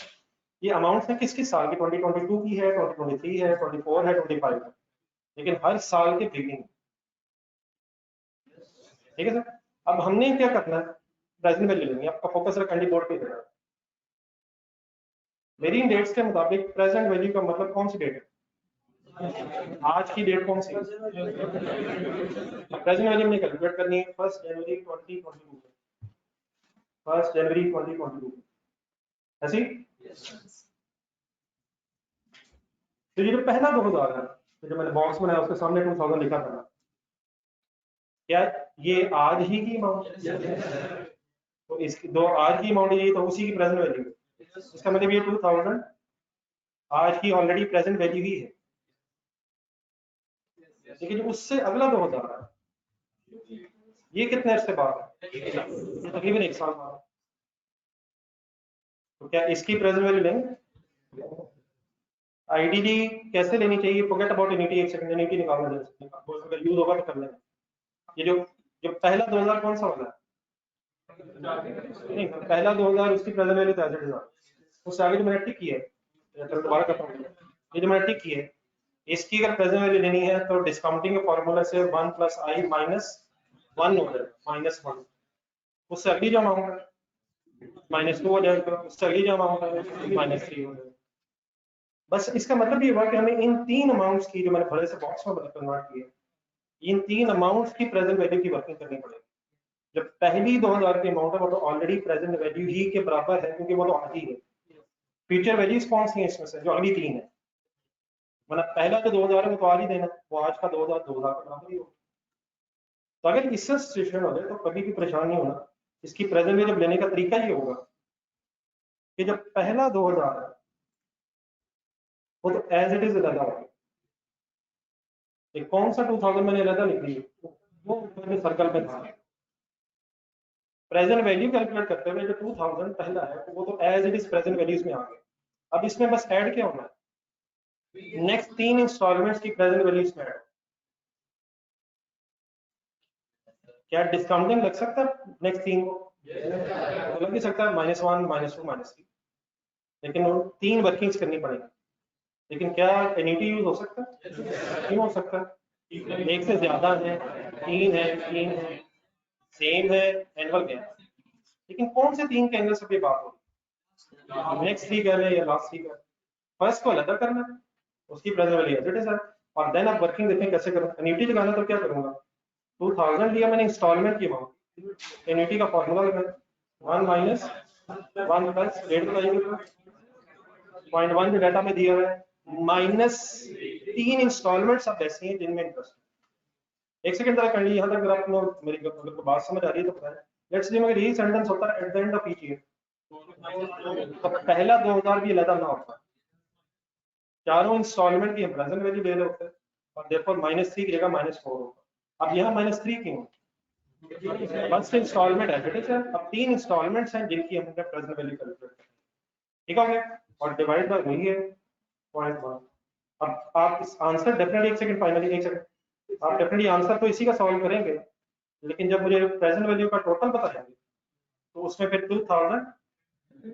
ये अमाउंट है किस किस साल की? 2022 की है, 2023 है, 24 है, 25 है, लेकिन हर साल के बिगिनिंग। ठीक है सर। अब हमने क्या करना है, प्रेजेंट वैल्यू लेनी है। आपका फोकस कैंडी बोर्ड पे है। मेरी इन डेट्स के मुताबिक प्रेजेंट वैल्यू का मतलब कौन सी डेट है? आज की डेट कौन सी है? प्रेजेंट वैल्यू में कैलकुलेट करनी है 1 जनवरी 2022, 1 जनवरी 2022 ऐसी। तो ये जो पहला 2000 है, जो मैंने बॉक्स बनाया उसके सामने 2000 लिखा था, क्या ये आज ही की अमाउंट? तो इसकी दो आज की अमाउंट ये तो उसी की प्रेजेंट वैल्यू है। इसका मतलब ये 2000 आज की ऑलरेडी प्रेजेंट वैल्यू ही है। लेकिन उससे अगला 2000 है, ये कितने अर्से बाद है? तकरीबन 1 साल बाद। तो क्या इसकी प्रेजेंट वैल्यू लेंगे? आईडीडी कैसे लेनी चाहिए? फॉरगेट अबाउट यूनिटी, एक सेकंड यूनिटी निकालना है, अगर यूज होगा तो कर लेना। ये जो पहला 2000 कौन सा वाला है? नहीं, पहला 2000 उसकी प्रेजेंट वैल्यू तो एज इट इज, उससे आगे जो मैंने टिक किया है, दोबारा करता हूँ, ये जो मैंने टिक किया है, इसकी अगर प्रेजेंट वैल्यू लेनी है तो डिस्काउंटिंग के फॉर्मूला से 1 + i - 1 हो जाएगा, -1। उससे अगली जो अमाउंट है -2 हो जाएगा, उससे अगली जो अमाउंट है -3 हो जाएगा। बस इसका मतलब ये हुआ कि हमें इन तीन अमाउंट्स की, जो मैंने बड़े से बॉक्स में कन्वर्ट किए, इन तीन अमाउंट्स की प्रेजेंट वैल्यू की वर्किंग करनी पड़ेगी। जब पहली 2000 की अमाउंट है वो तो ऑलरेडी प्रेजेंट वैल्यू ही के बराबर है, क्योंकि वो तो आज ही है। फ्यूचर वैल्यूज कौन सी है इसमें से? जो अगली तीन है, मतलब पहला जो 2000 है वो तो आज ही देना, वो आज का 2000 2000 के बराबर ही होगा। तो अगर इससे सिचुएशन हो जाए तो कभी भी परेशान नहीं होना। इसकी प्रेजेंट वैल्यू लेने का तरीका ये होगा कि जब पहला 2000 है वो तो एज इट इज अलग होगा। कौन सा 2000 मैंने अलग लिख लिया, वो मैंने सर्कल में था। प्रेजेंट वैल्यू कैलकुलेट करते हुए जो 2000 पहला है वो तो as it is present values में आ गया। अब इसमें बस ऐड क्या होना है? नेक्स्ट 3 इंस्टॉलमेंट्स की प्रेजेंट वैल्यूज में ऐड। क्या डिस्काउंटिंग लग सकता है नेक्स्ट 3 को? तो लग भी सकता है, -1 -2 -3, लेकिन वो 3 वर्किंग्स करनी पड़ेगी। लेकिन क्या एनईटी यूज हो सकता है? नहीं हो सकता। एक से ज्यादा है, 3 है, 3 है, सेम है, एनुअल गया। लेकिन कौन से 3 के एंगल से बात होगी? नेक्स्ट 3 कर रहे हैं या लास्ट 3 कर रहे हैं? फर्स्ट को अलग करना है, उसकी present value as it is है, और देन आप वर्किंग देखें कैसे करूं। एनईटी लगाना तो क्या करूंगा, 2000 लिया मैंने इंस्टॉलमेंट की अमाउंट, एनईटी का फॉर्मूला लगाना 1 - 1 प्लस रेट बताइए 0.1 जो डाटा में दिया हुआ है माइनस 3 इंस्टॉलमेंट्स अब ऐसी हैं जिनमें इंटरेस्ट। एक सेकंड जरा कर लीजिए यहाँ तक, अगर आपको मेरी अगर बात समझ आ रही है तो बताएं। लेट्स से अगर यही सेंटेंस होता है eight the end of each year तो पहला 2000 भी अलग ना होता, चारों इंस्टॉलमेंट की प्रेजेंट वैल्यू ले रहे होते हैं और देयरफॉर -3 की जगह -4 होगा। अब यहाँ -3 क्यों? First instalment as it is है, अब 3 इंस्टॉलमेंट्स हैं जिनकी हमने प्रेजेंट वैल्यू कैलकुलेट की, ठीक हो गया, और डिवाइड बाय वही है 0.1। अब आप इस आंसर डेफिनेटली एक सेकंड फाइनली एक सेकंड आप डेफिनेटली आंसर तो इसी का सॉल्व करेंगे, लेकिन जब मुझे प्रेजेंट वैल्यू का टोटल बताएंगे तो उसमें फिर 2000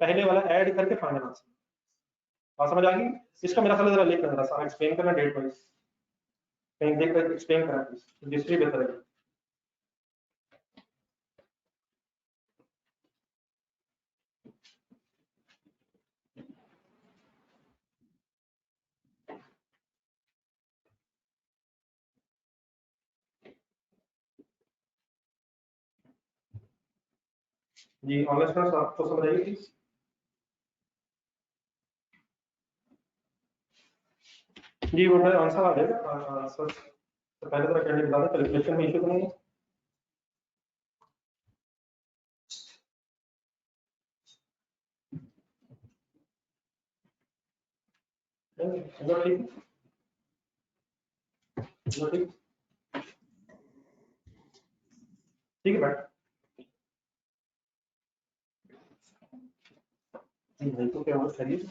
पहले वाला ऐड करके फाइनल आंसर। बात समझ आ गई? इसका मेरा ख्याल जरा लिख लेना, सारा एक्सप्लेन करना डेट वाइज, कहीं देख कर एक्सप्लेन करना प्लीज, जिससे बेहतर है। जी ऑनलाइन स्टूडेंट्स आपको समझ आएगी प्लीज? जी वो मेरा आंसर आ जाएगा सर, तो पहले तरह कैंडिडेट बता दें कैलकुलेशन में इशू तो नहीं है। नहीं, ठीक ठीक ठीक है बैठ। नहीं तो क्या हुआ खरीद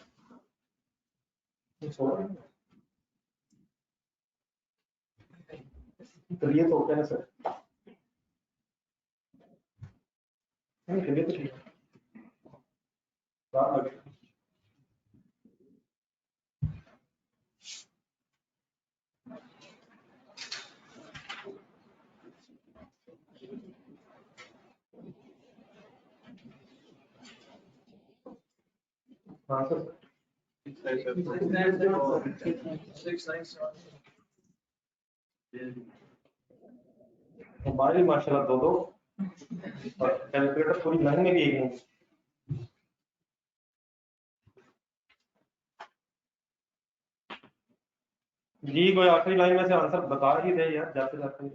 करिए तो क्या है सर, नहीं करिए तो ठीक है, बात लगे। हाँ सर हमारी माशाल्लाह दो दो और कैलकुलेटर पूरी लाइन में भी एक नहीं। जी कोई आखिरी लाइन में से आंसर बता ही दे यार जाते जाते।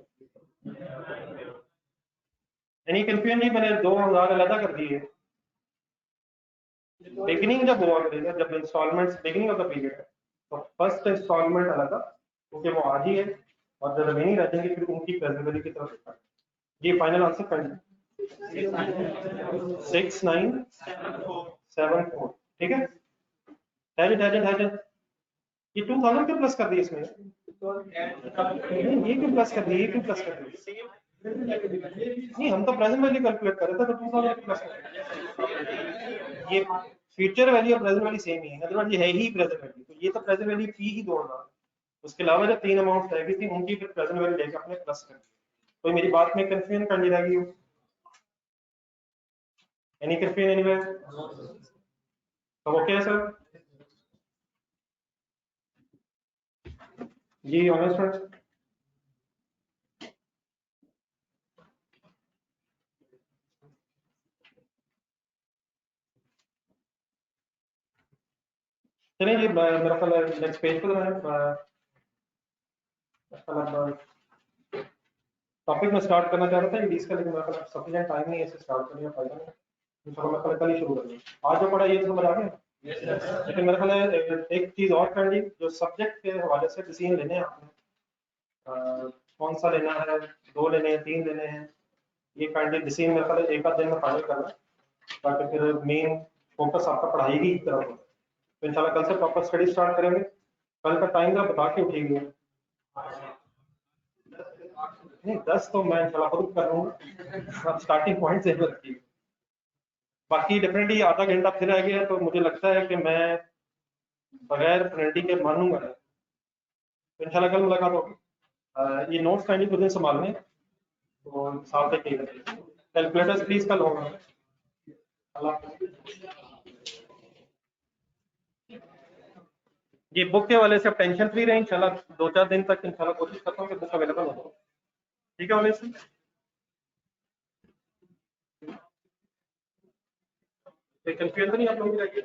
एनी कंफ्यूजन नहीं, मैंने 2000 अलग कर दिए, बिगिनिंग जब हुआ करेगा जब instalments beginning of the period है तो फर्स्ट इंस्टॉलमेंट अलग क्योंकि वो आज ही है, और जब रिमेनिंग रह जाएंगे फिर उनकी प्रेजेंटेबिलिटी की तरफ देखा। जी फाइनल आंसर कर 6974, ठीक है। ये 2000 क्यों प्लस कर दिए इसमें? नहीं ये क्यों प्लस कर दिए, ये क्यों प्लस कर दिए? नहीं हम तो प्रेजेंट वैल्यू कैलकुलेट कर रहे थे तो 2000 प्लस कर दिए। ये फ्यूचर वैल्यू और प्रेजेंट वैल्यू सेम ही है, मतलब ये है ही प्रेजेंट वैल्यू, तो ये तो प्रेजेंट वैल्यू थी ही 2000, उसके अलावा जो 3 अमाउंट रह गई थी उनकी फिर प्रेजेंट वैल्यू लेकर अपने प्लस कर दी। कोई मेरी बात में कंफ्यूजन करनी रह गई हो? Any confusion anywhere? तो ओके है सर? जी ऑनलाइन स्टूडेंट्स चलिए जी मेरा ख्याल नेक्स्ट पेज पे टॉपिक में स्टार्ट करना चाह रहा था इंग्लिश का, लेकिन मेरा ख्याल सफिशिएंट टाइम नहीं है इसे स्टार्ट करने का, फायदा नहीं, तो मैं कल ही शुरू करूंगा। आज जो पढ़ा ये समझ आ गया? लेकिन मेरा ख्याल है एक चीज और करनी, जो सब्जेक्ट के हवाले से डिसीजन लेने हैं आपने, कौन सा लेना है, 2 लेने हैं 3 लेने हैं, ये काइंडली डिसीजन मेरे ख्याल एक आध दिन में फाइनल करना, ताकि फिर मेन फोकस आपका पढ़ाई की तरफ हो। तो इंशाल्लाह कल से प्रॉपर स्टडी स्टार्ट करेंगे। कल का टाइम जरा बता के उठेंगे। नहीं 10 तो मैं इंशाल्लाह खुद कर लूंगा, आप स्टार्टिंग पॉइंट से रखिए। बाकी डेफिनेटली आधा घंटा फिर रह गया तो मुझे लगता है कि मैं बगैर पेनल्टी के मानूंगा नहीं। तो इंशाल्लाह कल मुलाकात होगी। ये नोट्स काइंडली खुद ही संभालने तो साथ ही कैलकुलेटर्स प्लीज कल होगा। अल्लाह ये बुक के वाले से आप टेंशन फ्री रहे, इंशाल्लाह 2-4 दिन तक इंशाल्लाह कोशिश करता हूँ कि बुक अवेलेबल हो। ठीक है वाले कोई कंफ्यूजन नहीं आप लोगों की रहेगी?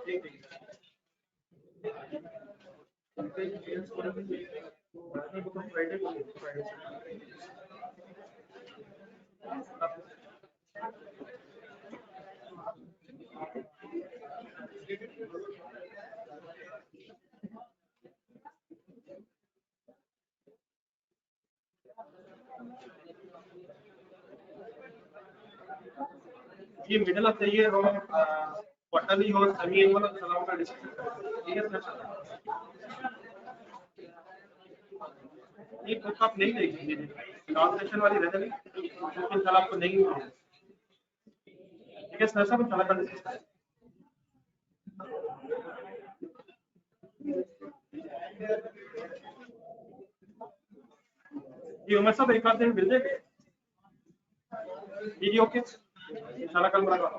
ठीक है। ये मिडिल ऑफ द ईयर हो, क्वार्टरली हो, सेमी एनुअल और सालाना का डिस्कस करें, ठीक है सर? ये बुक आप नहीं देखेंगे, ट्रांसलेशन वाली रहने लगी, लेकिन कल आपको नहीं मिलेगी, ठीक है सर? सब सालाना का डिस्कस करें। ये उमर साहब एक आध दिन मिल जाएगा, ये ओके, साला कल मुलाकात,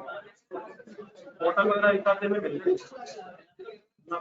होटल वगैरह एक आध दिन में मिल जाएगा।